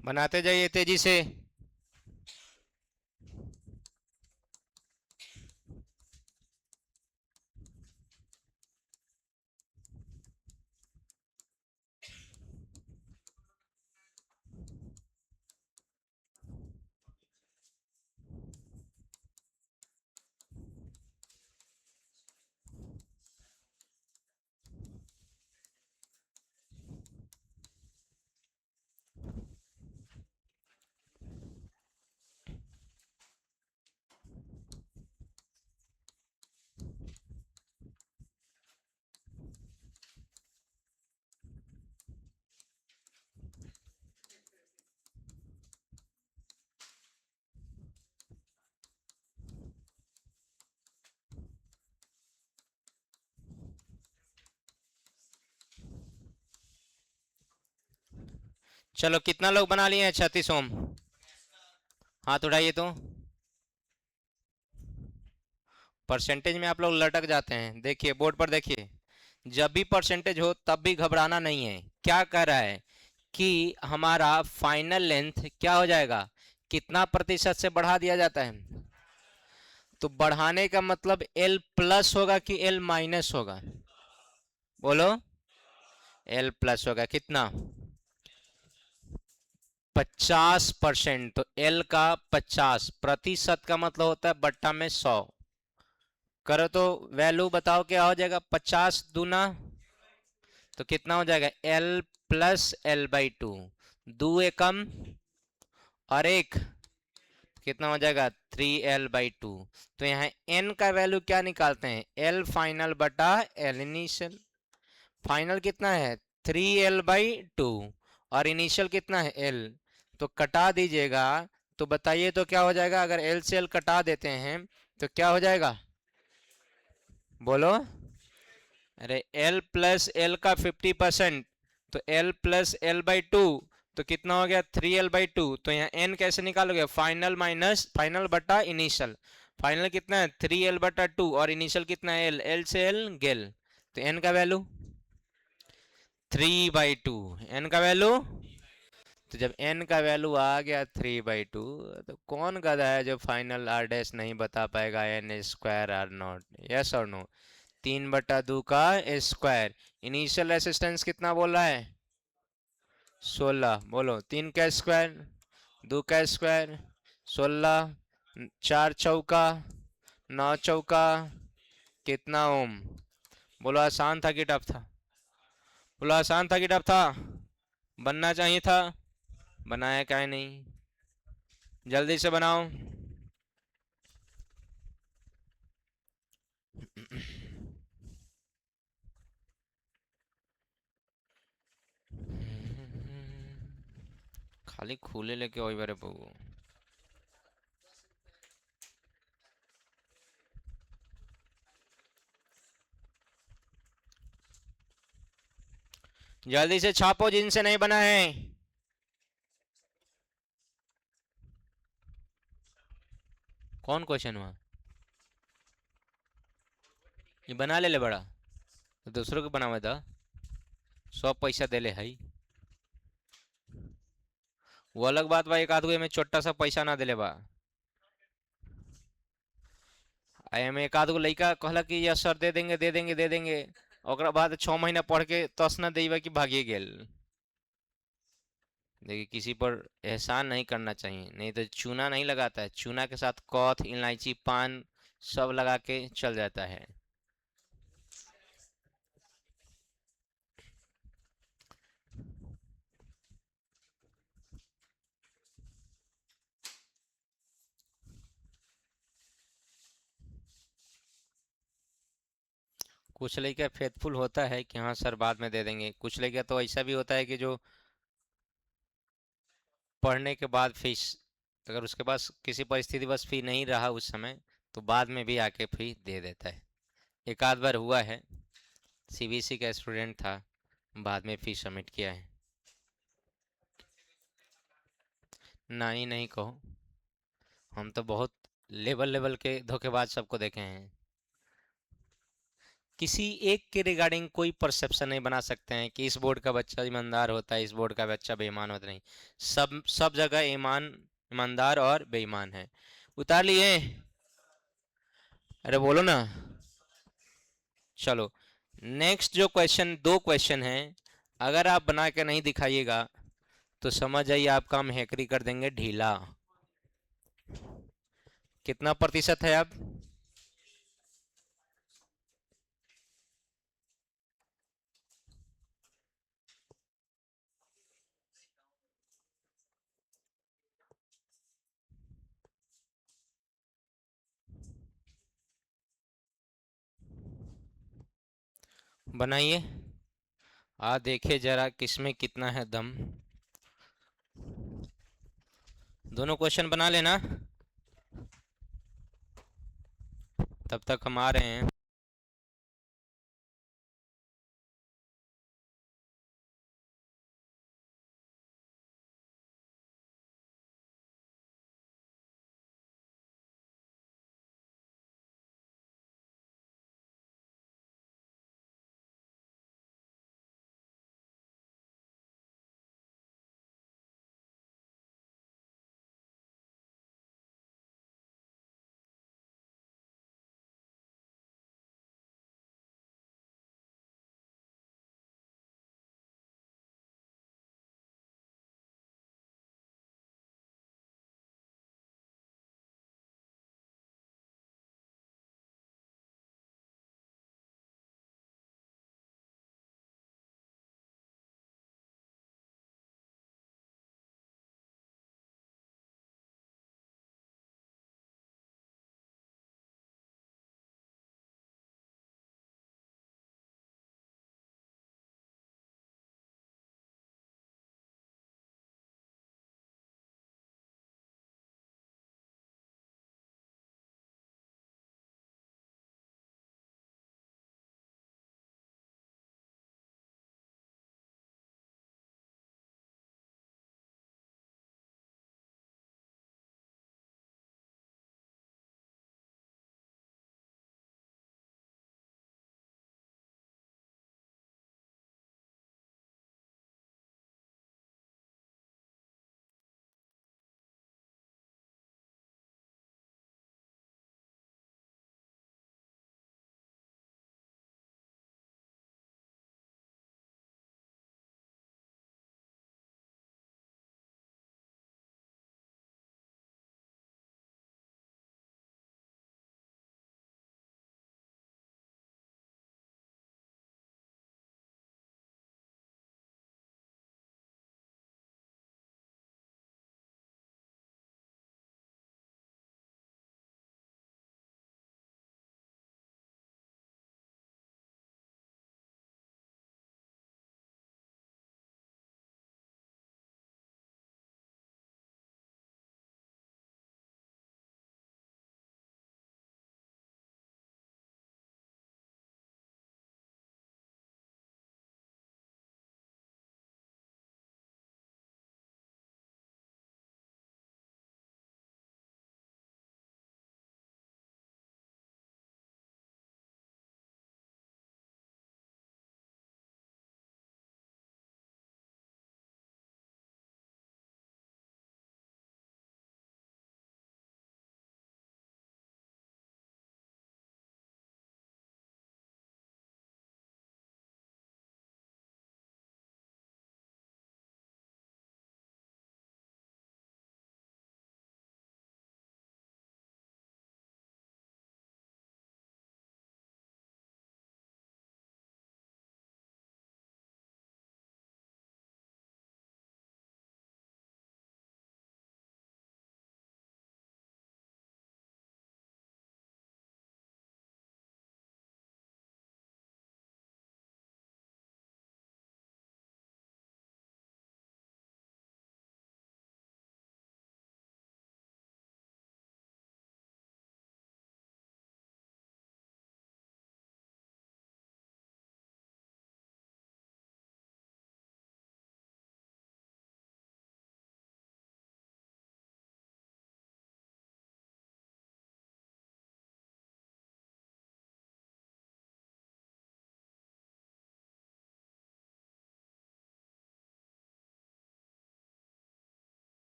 S1: बनाते जाइए तेजी से। चलो, कितना लोग बना लिए हैं 36 ओम? हाथ उठाइए तो। परसेंटेज में आप लोग लटक जाते हैं। देखिए बोर्ड पर देखिए, जब भी परसेंटेज हो तब भी घबराना नहीं है। क्या कह रहा है कि हमारा फाइनल लेंथ क्या हो जाएगा, कितना प्रतिशत से बढ़ा दिया जाता है? तो बढ़ाने का मतलब एल प्लस होगा कि एल माइनस होगा? बोलो। एल प्लस होगा। कितना? 50%। तो एल का 50% का मतलब होता है बट्टा में 100। करो तो वैल्यू बताओ क्या हो जाएगा। 50 दूना तो कितना हो जाएगा? L plus L by two. दो एकम और एक कितना हो जाएगा? 3l/2। तो यहाँ n का वैल्यू क्या निकालते हैं? l फाइनल बटा l इनिशियल। फाइनल कितना है? 3l/2 और इनिशियल कितना है? l। तो कटा दीजिएगा। तो बताइए तो क्या हो जाएगा अगर l से l कटा देते हैं तो क्या हो जाएगा? बोलो। अरे l प्लस एल का 50%, तो l प्लस l/2 तो कितना हो गया? 3l/2। तो यहाँ n कैसे निकालोगे? फाइनल माइनस फाइनल बटा इनिशियल। फाइनल कितना है? 3l/2 और इनिशियल कितना है? l। l से l गेल। तो n का वैल्यू 3/2। n का वैल्यू तो जब n का वैल्यू आ गया 3/2, तो कौन गधा है जो फाइनल r डैश नहीं बता पाएगा n square R naught? Yes और नो? 3/2 का स्क्वायर। इनिशियल रेसिस्टेंस कितना बोल रहा है? 16। बोलो, 3 का स्क्वायर, 2 का स्क्वायर, 16, 4 चौका, 9 चौका, कितना ओम? बोलो आसान था कि टफ था? बोलो आसान था कि टफ था? बनना चाहिए था, बनाया क्या नहीं? जल्दी से बनाओ। खाली खुले लेके वही बारे बगू। जल्दी से छापो जिनसे नहीं बना है। कौन क्वेश्चन हुआ? ये बना ले बड़ा, तो दूसरों को बनावे था। 100 पैसा दे ले है, वो अलग बात बा। एक आध में छोटा सा पैसा ना दिले बा। में एक आध गो लड़का कहला कि यस सर दे देंगे दे देंगे दे देंगे, और बाद 6 महीना पढ़ के तस न देबा कि भागिए गेल। देखिए, किसी पर एहसान नहीं करना चाहिए, नहीं तो चूना नहीं लगाता है, चूना के साथ कौथ इलायची पान सब लगा के चल जाता है। कुछ लड़का फेथफुल होता है कि हाँ सर बाद में दे देंगे, कुछ लड़का तो ऐसा भी होता है कि जो पढ़ने के बाद फीस, अगर उसके पास किसी परिस्थिति बस फी नहीं रहा उस समय, तो बाद में भी आके फी दे देता है। एक आध बार हुआ है, सीबीएसई का स्टूडेंट था, बाद में फी सबमिट किया है। ना ही नहीं कहो, हम तो बहुत लेवल लेवल के धोखेबाज सबको देखे हैं। किसी एक के रिगार्डिंग कोई परसेप्शन नहीं बना सकते हैं कि इस बोर्ड का बच्चा ईमानदार होता है, इस बोर्ड का बच्चा बेईमान होता नहीं। सब जगह ईमानदार और बेईमान है। उतार लिए? अरे बोलो ना। चलो, नेक्स्ट जो क्वेश्चन, दो क्वेश्चन हैं, अगर आप बना के नहीं दिखाइएगा तो समझ जाइए आपका हम हैकरी कर देंगे ढीला। कितना प्रतिशत है अब? बनाइए, आ देखिए जरा किसमें कितना है दम। दोनों क्वेश्चन बना लेना, तब तक हम आ रहे हैं।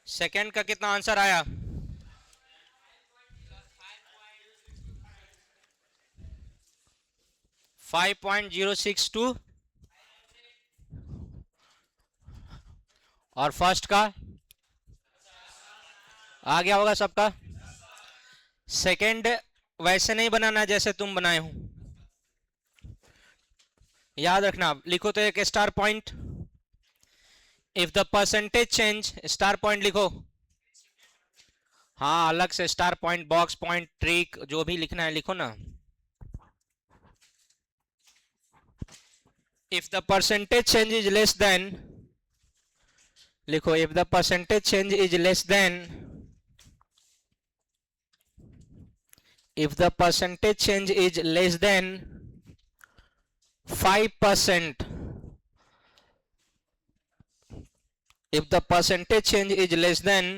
S1: सेकंड का कितना आंसर आया? 5.062। और फर्स्ट का आ गया होगा सबका। सेकंड वैसे नहीं बनाना जैसे तुम बनाए हो, याद रखना। लिखो तो एक star point. If the percentage change, star point लिखो। हाँ, अलग से star point, box point, trick, जो भी लिखना है लिखो ना। If the percentage change is less than, लिखो if the percentage change is less than, if the percentage change is less than 5%, if the percentage change is less than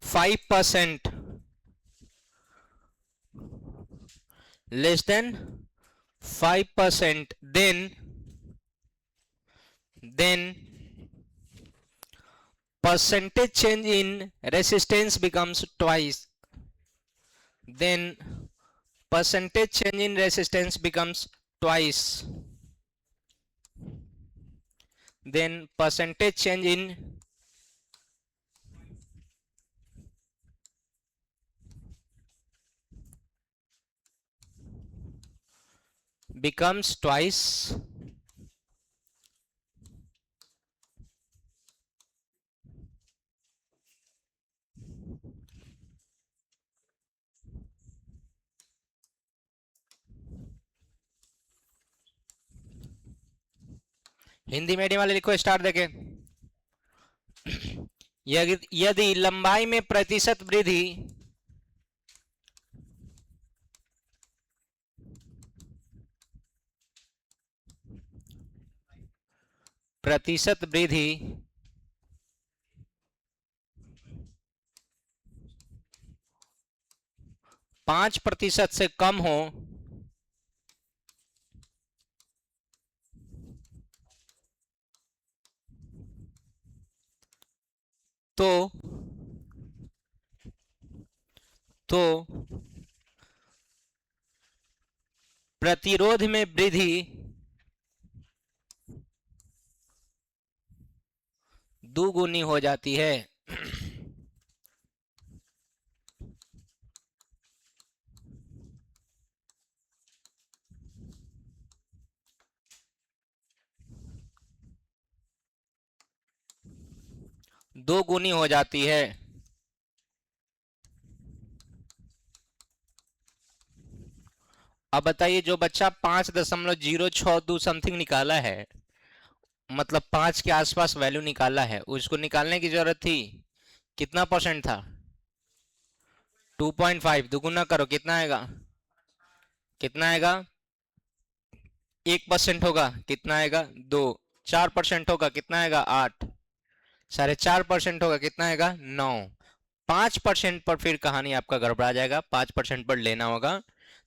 S1: 5%, less than 5%, then percentage change in resistance becomes twice, then percentage change in resistance becomes twice, then percentage change in becomes twice, Hindi medium वाले लिखो star देके। यदि लंबाई में प्रतिशत वृद्धि प्रतिशत वृद्धि 5% से कम हो तो प्रतिरोध में वृद्धि दुगुनी हो जाती है। दो गुनी हो जाती है। अब बताइए, जो बच्चा 5.062 समथिंग निकाला है, मतलब 5 के आसपास वैल्यू निकाला है, उसको निकालने की जरूरत थी, कितना परसेंट था? 2.5। दुगुना करो, कितना आएगा? कितना आएगा? 1% होगा, कितना आएगा? 2। 4% होगा, कितना आएगा? 8। 4.5% होगा, कितना आएगा? 9। 5% पर फिर कहानी आपका गड़बड़ा जाएगा, 5% पर लेना होगा।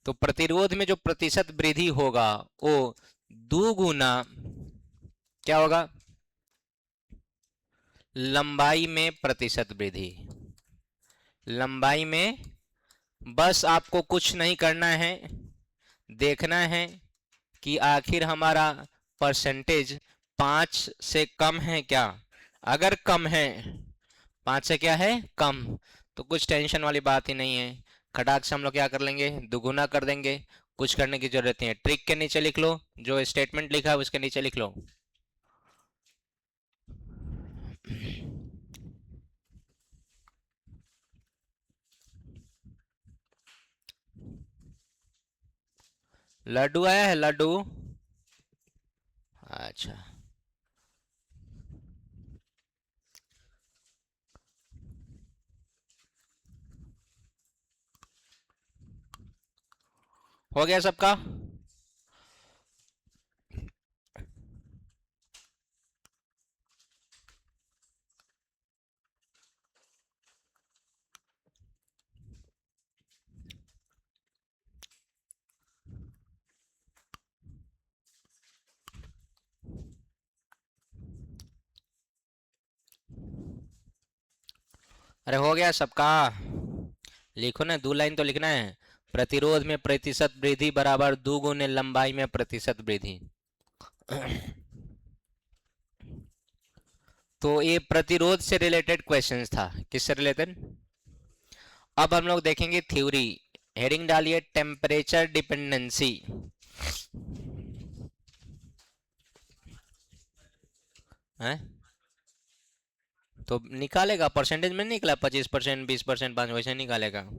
S1: तो प्रतिरोध में जो प्रतिशत वृद्धि होगा वो दुगुना क्या होगा? लंबाई में प्रतिशत वृद्धि। लंबाई में बस आपको कुछ नहीं करना है, देखना है कि आखिर हमारा परसेंटेज 5 से कम है क्या। अगर कम है, 5 से क्या है? कम, तो कुछ टेंशन वाली बात ही नहीं है। खटाक से हम लोग क्या कर लेंगे? दुगुना कर देंगे। कुछ करने की जरूरत नहीं है। ट्रिक के नीचे लिख लो, जो स्टेटमेंट लिखा है उसके नीचे लिख लो। लड्डू आया है? लड्डू, अच्छा। हो गया सबका? अरे हो गया सबका? लिखो ना, 2 लाइन तो लिखना है। प्रतिरोध में प्रतिशत वृद्धि बराबर 2 गुने लंबाई में प्रतिशत वृद्धि। तो ये प्रतिरोध से रिलेटेड क्वेश्चंस था। किससे रिलेटेड? अब हम लोग देखेंगे थ्योरी। हेडिंग डालिए टेम्परेचर डिपेंडेंसी। है तो निकालेगा, परसेंटेज में निकला 25%, 20%, 5 वैसे निकालेगा।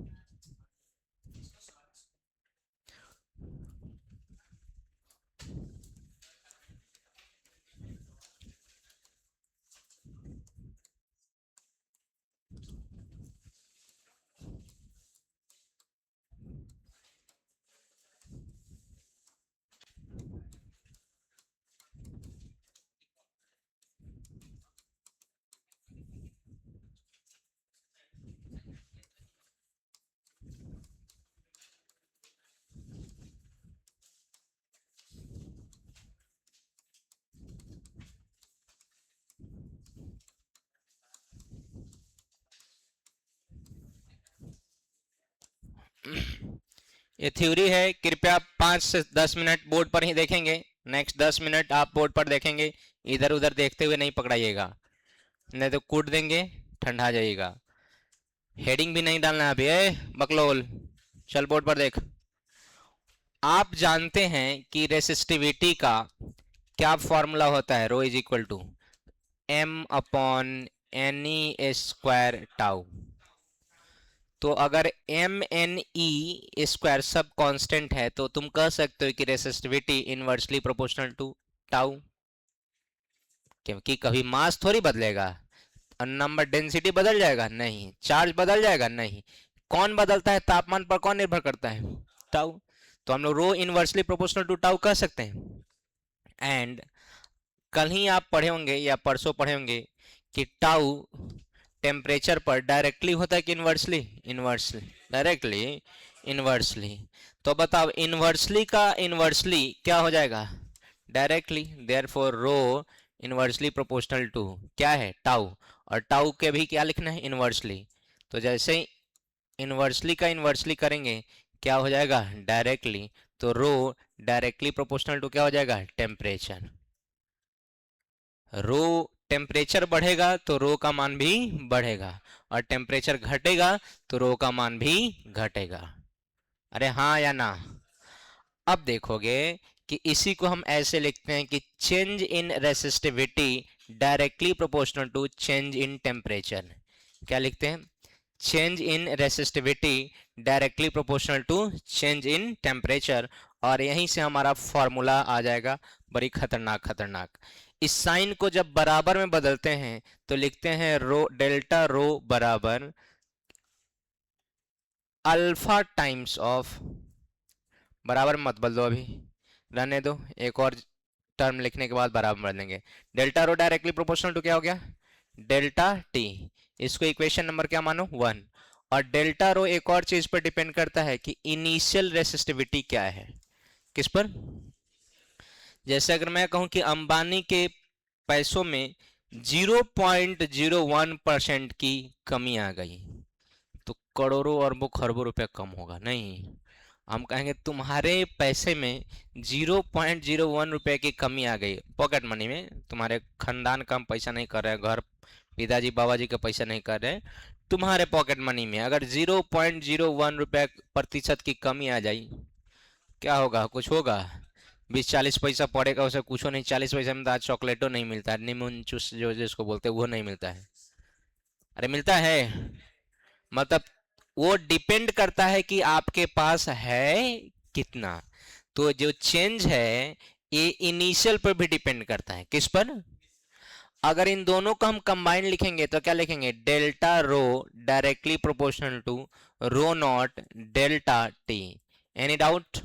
S1: ये थ्योरी है। कृपया 5 से 10 मिनट बोर्ड पर ही देखेंगे। नेक्स्ट 10 मिनट आप बोर्ड पर देखेंगे, इधर उधर देखते हुए नहीं पकड़ाइएगा, नहीं तो कूट देंगे, ठंडा जाइएगा। हेडिंग भी नहीं डालना अभी। बकलोल, चल बोर्ड पर देख। आप जानते हैं कि रेसिस्टिविटी का क्या फॉर्मूला होता है? Rho is equal to m upon n e square tau. तो अगर एम एन ई स्क्वायर सब कांस्टेंट है तो तुम कह सकते हो कि resistivity inversely proportional to tau. क्योंकि कभी मास थोड़ी बदलेगा, नंबर डेंसिटी बदल जाएगा नहीं, चार्ज बदल जाएगा नहीं। कौन बदलता है? तापमान पर कौन निर्भर करता है? टाउ। तो हम लोग रो इनवर्सली प्रोपोर्शनल टू टाउ कह सकते हैं। एंड कल ही आप पढ़े होंगे या परसों पढ़े होंगे कि टाउ टेम्परेचर पर डायरेक्टली होता है कि इनवर्सली? इनवर्सली। Directly, inversely. तो बताओ इनवर्सली का इनवर्सली क्या हो जाएगा? Directly. Therefore rho inversely proportional to क्या है? टाउ। और टाउ के भी क्या लिखना है? इनवर्सली। तो जैसे ही इनवर्सली का इनवर्सली करेंगे क्या हो जाएगा? डायरेक्टली। तो रो डायरेक्टली प्रोपोर्शनल टू क्या हो जाएगा? टेम्परेचर। रो टेम्परेचर बढ़ेगा तो रो का मान भी बढ़ेगा, और टेम्परेचर घटेगा तो रो का मान भी घटेगा। अरे हाँ या ना? अब देखोगे कि इसी को हम ऐसे लिखते हैं कि change in resistivity directly proportional to change in temperature. क्या लिखते हैं? Change in resistivity directly proportional to change in temperature. और यहीं से हमारा फॉर्मूला आ जाएगा, बड़ी खतरनाक खतरनाक। इस साइन को जब बराबर में बदलते हैं तो लिखते हैं रो डेल्टा रो बराबर अल्फा टाइम्स ऑफ, बराबर मत बदलो अभी, रहने दो, एक और टर्म लिखने के बाद बराबर बदलेंगे। Delta rho directly proportional to क्या हो गया? Delta T. इसको इक्वेशन नंबर क्या मानो? 1। और डेल्टा रो एक और चीज पर डिपेंड करता है कि इनिशियल रेसिस्टिविटी क्या है। किस पर? जैसे अगर मैं कहूं कि अंबानी के पैसों में 0.01% की कमी आ गई तो करोड़ों अरबों खरबों रुपया कम होगा नहीं। हम कहेंगे तुम्हारे पैसे में 0.01 रुपये की कमी आ गई, पॉकेट मनी में। तुम्हारे खानदान का हम पैसा नहीं कर रहे, घर पिताजी बाबा जी का पैसा नहीं कर रहे, तुम्हारे पॉकेट मनी में अगर 0.01 रुपये प्रतिशत की कमी आ जाए, क्या होगा? कुछ होगा? 20-40 पैसा पड़ेगा, उसे कुछ नहीं। 40 पैसा में तो आज चॉकलेटो नहीं मिलता है, नींबू जूस जो जिसको बोलते हैं वो नहीं मिलता है। अरे मिलता है। मतलब वो डिपेंड करता है कि आपके पास है कितना। तो जो चेंज है ये इनिशियल पर भी डिपेंड करता है। किस पर? अगर इन दोनों को हम कंबाइन लिखेंगे तो क्या लिखेंगे? Delta rho directly proportional to rho naught delta T. Any doubt?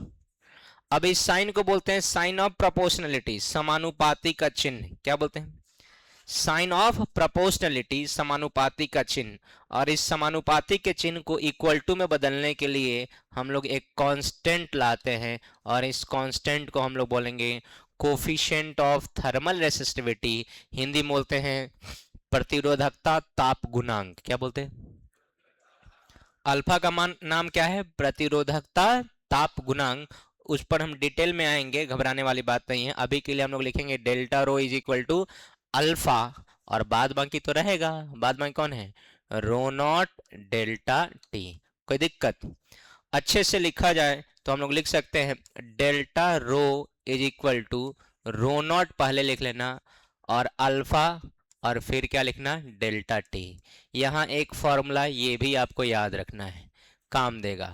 S1: अब इस साइन को बोलते हैं साइन ऑफ प्रोपोर्शनलिटी, समानुपाती का चिन्ह। क्या बोलते हैं? साइन ऑफ प्रोपोर्शनलिटी, समानुपाती का चिन्ह। और इस समानुपाती के चिन्ह को इक्वल टू में बदलने के लिए हम लोग एक कांस्टेंट लाते हैं, और इस कांस्टेंट को हम लोग बोलेंगे coefficient of thermal resistivity. Hindi में बोलते हैं प्रतिरोधकता ताप गुणांक। क्या बोलते हैं? अल्फा का मान नाम क्या है? प्रतिरोधकता ताप गुणांक। उस पर हम डिटेल में आएंगे, घबराने वाली बात नहीं है। अभी के लिए हम लोग लिखेंगे delta rho is equal to alpha, और बाद बाकी तो रहेगा। बाद बाकी कौन है? Rho naught delta T. कोई दिक्कत? अच्छे से लिखा जाए तो हम लोग लिख सकते हैं delta rho is equal to rho naught पहले लिख लेना, और अल्फा, और फिर क्या लिखना? Delta T. यहाँ एक फॉर्मूला ये भी आपको याद रखना है, काम देगा।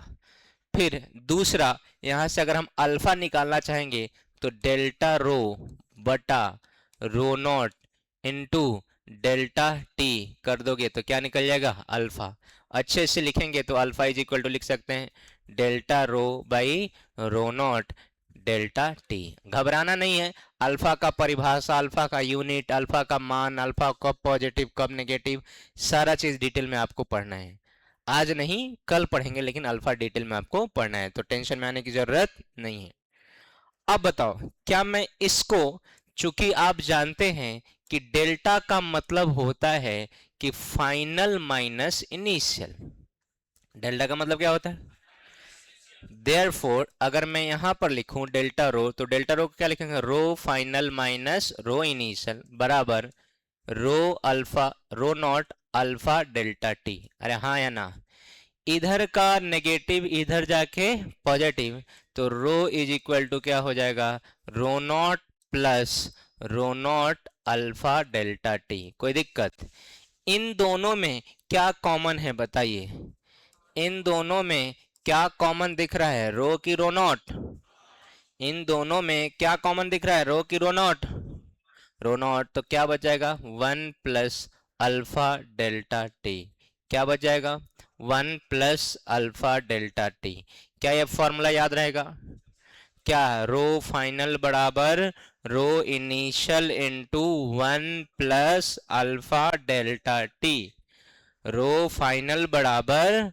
S1: फिर दूसरा, यहाँ से अगर हम अल्फा निकालना चाहेंगे तो डेल्टा रो बटा रो नॉट इंटू डेल्टा टी कर दोगे तो क्या निकल जाएगा? अल्फा। अच्छे से लिखेंगे तो अल्फा इज इक्वल टू लिख सकते हैं delta row by rho naught delta T. घबराना नहीं है। अल्फा का परिभाषा, अल्फा का यूनिट, अल्फा का मान, अल्फा कब पॉजिटिव कब नेगेटिव, सारा चीज डिटेल में आपको पढ़ना है। आज नहीं कल पढ़ेंगे, लेकिन अल्फा डिटेल में आपको पढ़ना है, तो टेंशन में आने की जरूरत नहीं है। अब बताओ, क्या मैं इसको, चूंकि आप जानते हैं कि डेल्टा का मतलब होता है कि फाइनल माइनस इनिशियल। डेल्टा का मतलब क्या होता है? देयरफॉर अगर मैं यहां पर लिखूं डेल्टा रो, तो डेल्टा रो को क्या लिखेंगे? Rho final minus rho initial बराबर rho alpha, rho naught alpha delta T. अरे हाँ या ना? इधर का नेगेटिव इधर जाके पॉजिटिव, तो रो इज इक्वल टू क्या हो जाएगा? Rho naught plus rho naught alpha delta T. कोई दिक्कत? इन दोनों में क्या कॉमन है बताइए? इन दोनों में क्या कॉमन दिख रहा है? रो की रो नॉट? इन दोनों में क्या कॉमन दिख रहा है? रो की रो नॉट? Row not. तो क्या बच जाएगा? 1 प्लस अल्फा डेल्टा टी। क्या बच जाएगा? 1 प्लस अल्फा डेल्टा टी। क्या ये फॉर्मूला याद रहेगा? क्या? रो फाइनल बराबर rho initial into 1 plus alpha delta T. Rho final बराबर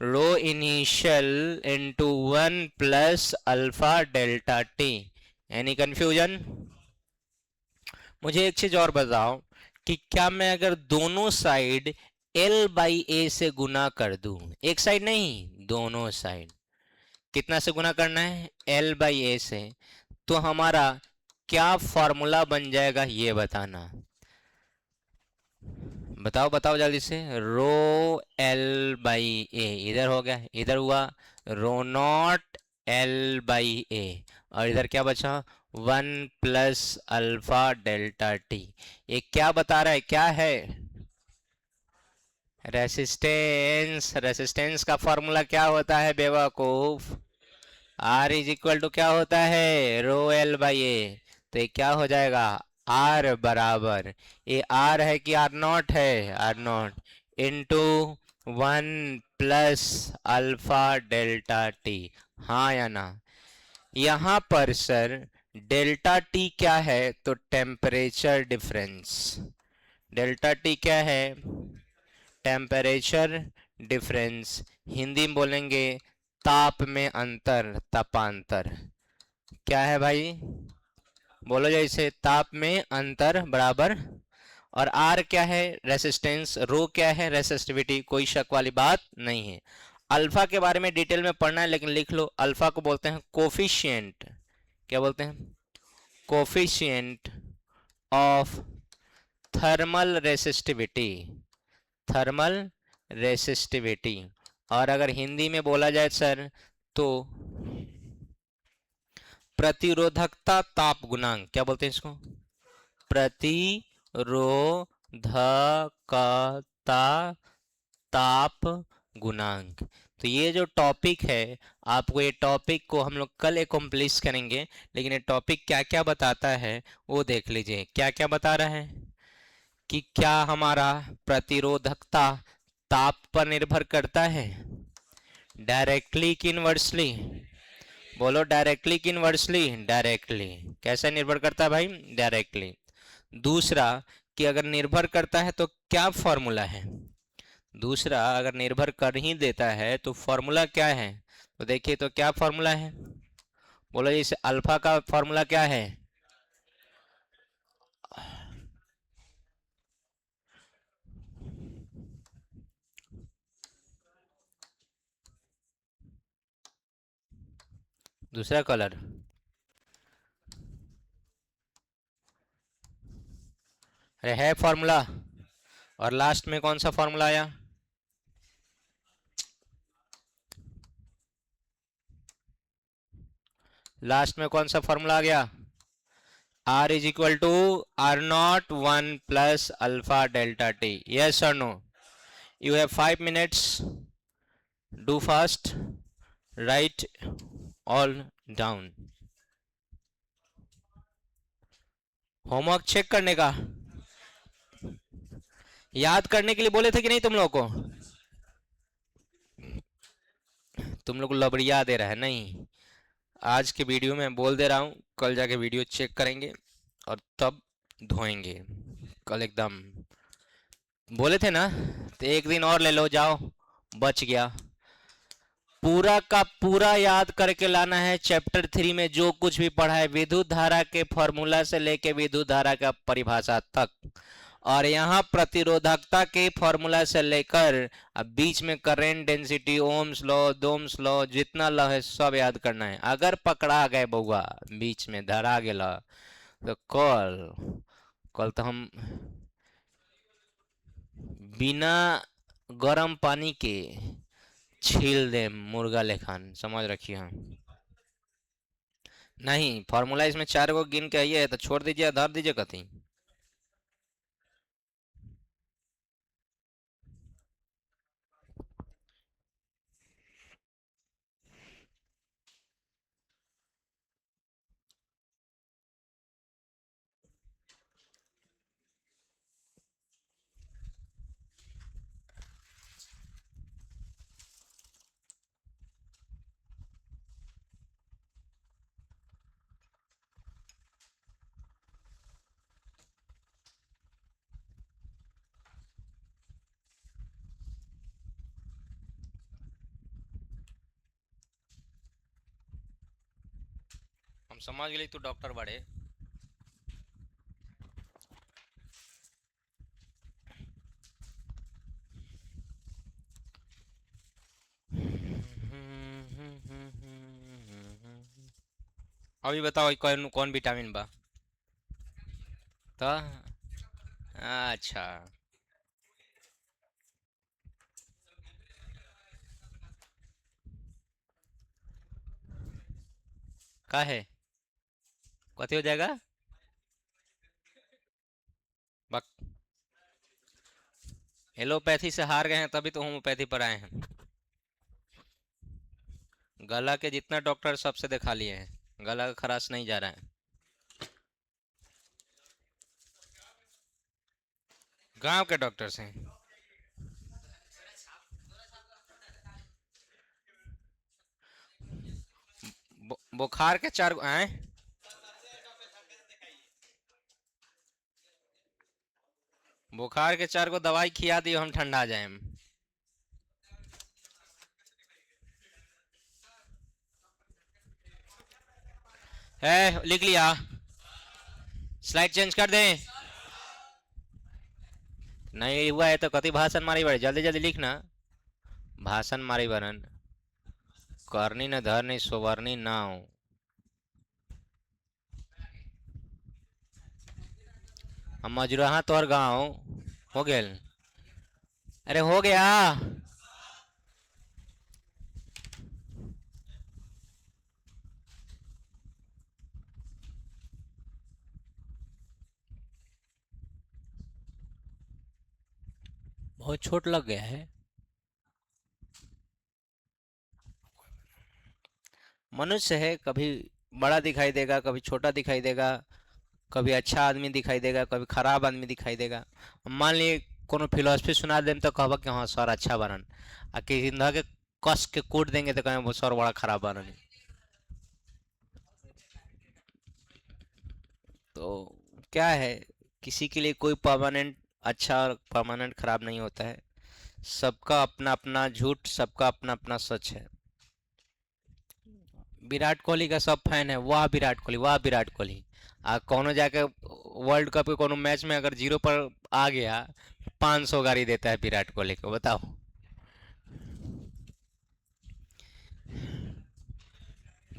S1: rho initial into 1 plus alpha delta T. Any confusion? मुझे एक चीज और बताओ कि क्या मैं अगर दोनों साइड एल बाई ए से गुना कर दूं, एक साइड नहीं दोनों साइड, कितना से गुना करना है? एल बाई ए से, तो हमारा क्या फॉर्मूला बन जाएगा ये बताना। बताओ बताओ जल्दी से। रो एल बाई ए इधर हो गया, इधर हुआ रो नॉट एल बाई ए, और इधर क्या बचा? 1 प्लस अल्फा डेल्टा टी। ये क्या बता रहा है? क्या है? रेसिस्टेंस। रेसिस्टेंस का फॉर्मूला क्या होता है बेवकूफ? आर इज इक्वल टू क्या होता है? रो एल बाई ए। तो ये क्या हो जाएगा? आर बराबर, ये आर है कि आर नॉट है? R naught into 1 plus alpha delta T. हाँ या ना? यहां पर सर डेल्टा टी क्या है? तो टेम्परेचर डिफरेंस। डेल्टा टी क्या है? Temperature difference. हिंदी में बोलेंगे ताप में अंतर, तापांतर। क्या है भाई? बोलो जैसे, ताप में अंतर बराबर, और आर क्या है? रेसिस्टेंस। रो क्या है? रेसिस्टिविटी। कोई शक वाली बात नहीं है। अल्फा के बारे में डिटेल में पढ़ना है, लेकिन लिख लो, अल्फा को बोलते हैं कोफिशिएंट। क्या बोलते हैं? Coefficient of thermal resistivity. Thermal resistivity. और अगर हिंदी में बोला जाए सर, तो प्रतिरोधकता ताप गुणांक। क्या बोलते हैं इसको? प्रतिरोधकता ताप गुणांक। तो ये जो टॉपिक है, आपको ये टॉपिक को हम लोग कल एकम्प्लिश करेंगे, लेकिन ये टॉपिक क्या क्या बताता है वो देख लीजिए। क्या क्या बता रहा है कि क्या हमारा प्रतिरोधकता ताप पर निर्भर करता है? डायरेक्टली कि इनवर्सली? बोलो, डायरेक्टली कि इनवर्सली? डायरेक्टली। कैसे निर्भर करता है भाई? डायरेक्टली। दूसरा, कि अगर निर्भर करता है तो क्या फॉर्मूला है? दूसरा, अगर निर्भर कर ही देता है तो फॉर्मूला क्या है? तो देखिए, तो क्या फॉर्मूला है? बोलो, जैसे अल्फा का फॉर्मूला क्या है? दूसरा कलर। अरे है फॉर्मूला, और लास्ट में कौन सा फॉर्मूला आया? लास्ट में कौन सा फॉर्मूला आ गया? R is equal to R naught 1 plus alpha delta t. Yes or no? You have 5 minutes. Do fast. Write all down. Homework check करने का, याद करने के लिए बोले थे कि नहीं तुम लोगों को? तुम लोग लबड़िया दे रहा है नहीं। आज के वीडियो में बोल दे रहा हूँ, कल जाके वीडियो चेक करेंगे और तब धोएंगे। कल एकदम बोले थे ना, तो एक दिन और ले लो, जाओ बच गया। पूरा का पूरा याद करके लाना है। चैप्टर 3 में जो कुछ भी पढ़ा है, विद्युत धारा के फॉर्मूला से लेके विद्युत धारा का परिभाषा तक, और यहाँ प्रतिरोधकता के फॉर्मूला से लेकर अब बीच में करंट डेंसिटी, ओम्स लॉ, डोम्स लॉ, जितना लॉ है सब याद करना है। अगर पकड़ा गए बउआ, बीच में धरा गेला, तो कल तो हम बिना गरम पानी के छील दे मुर्गा लेखान, समझ रखिए। हम नहीं, फॉर्मूला इसमें 4 को गिन के आइए, तो छोड़ दीजिए, धर दीजिए कथी। हम समझ गए तू डॉक्टर बड़े। अभी बताओ कौन कौन विटामिन बा? तो अच्छा, का है कथी हो जाएगा? बक, एलोपैथी से हार गए हैं तभी तो होम्योपैथी पर आए हैं। गला के जितना डॉक्टर सबसे दिखा लिए हैं, गला का खराश नहीं जा रहा है। गांव के डॉक्टर से बुखार के 4 आए। बुखार के 4 को दवाई खिया दियो, हम ठंडा जाए। है लिख लिया, स्लाइड चेंज कर दें? नहीं हुआ है तो कति भाषण मारी बड़े, जल्दी जल्दी लिखना। भाषण मारी बरन करनी न धरनी सोवरनी नाव। हम मजुरहा तोहर गाँव हो गेल। अरे हो गया। बहुत छोट लग गया है। मनुष्य है, कभी बड़ा दिखाई देगा, कभी छोटा दिखाई देगा, कभी अच्छा आदमी दिखाई देगा, कभी खराब आदमी दिखाई देगा। मान लिए कोनो फिलोसफी सुना दें तो कहब कि हाँ सर अच्छा बनन, आ किसी न के कस के कूट देंगे तो कहें वो सर बड़ा खराब बनन। तो क्या है, किसी के लिए कोई परमानेंट अच्छा और परमानेंट खराब नहीं होता है। सबका अपना अपना झूठ, सबका अपना अपना सच है। विराट कोहली का सब फैन है, वाह विराट कोहली, वाह विराट कोहली। आ कोनो जाके वर्ल्ड कप के कोनो मैच में अगर 0 पर आ गया, 500 गाड़ी देता है विराट कोहली को, बताओ।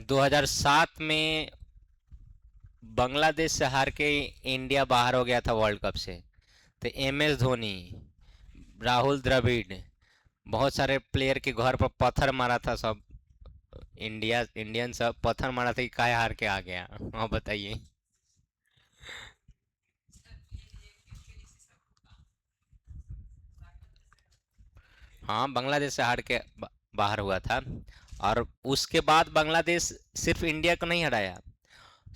S1: 2007 में बांग्लादेश से हार के इंडिया बाहर हो गया था वर्ल्ड कप से। तो MS धोनी, राहुल द्रविड़, बहुत सारे प्लेयर के घर पर पत्थर मारा था सब। इंडियन सब पत्थर मारा था कि काहे हार के आ गया। हाँ बताइए। हाँ, बांग्लादेश से हार के बाहर हुआ था। और उसके बाद बांग्लादेश सिर्फ इंडिया को नहीं हराया,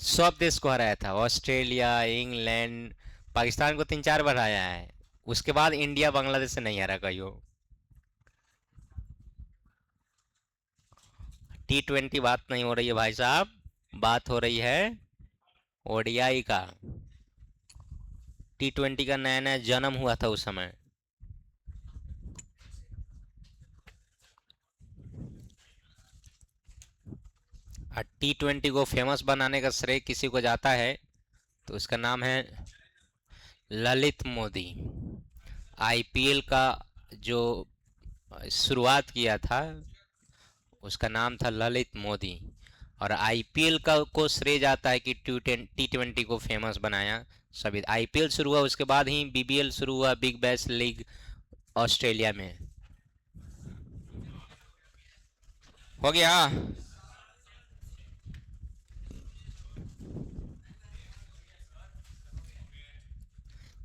S1: सब देश को हराया था। ऑस्ट्रेलिया, इंग्लैंड, पाकिस्तान को 3 4 बार हराया है। उसके बाद इंडिया बांग्लादेश से नहीं हारा कहियो। T20 बात नहीं हो रही है भाई साहब, बात हो रही है ODI का। T20 का नया नया जन्म हुआ था उस समय। और T20 को फेमस बनाने का श्रेय किसी को जाता है तो उसका नाम है ललित मोदी। IPL का जो शुरुआत किया था उसका नाम था ललित मोदी। और IPL का को श्रेय जाता है कि T20 को फेमस बनाया। सभी IPL शुरू हुआ, उसके बाद ही BBL शुरू हुआ, बिग बैश लीग, ऑस्ट्रेलिया में। हो गया।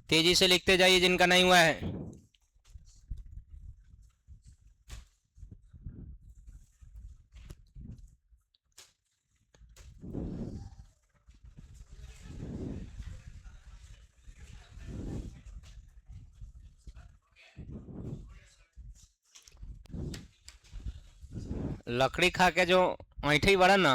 S1: तेजी से लिखते जाइए जिनका नहीं हुआ है। लकड़ी खा के जो ऐंठी बड़ा ना।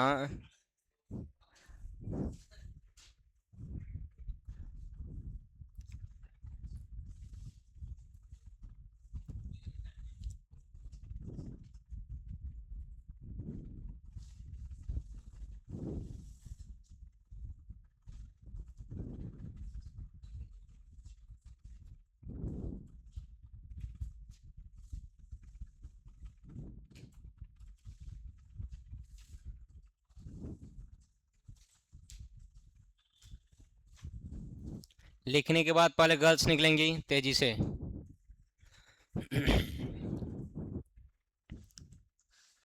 S1: लिखने के बाद पहले गर्ल्स निकलेंगी तेजी से।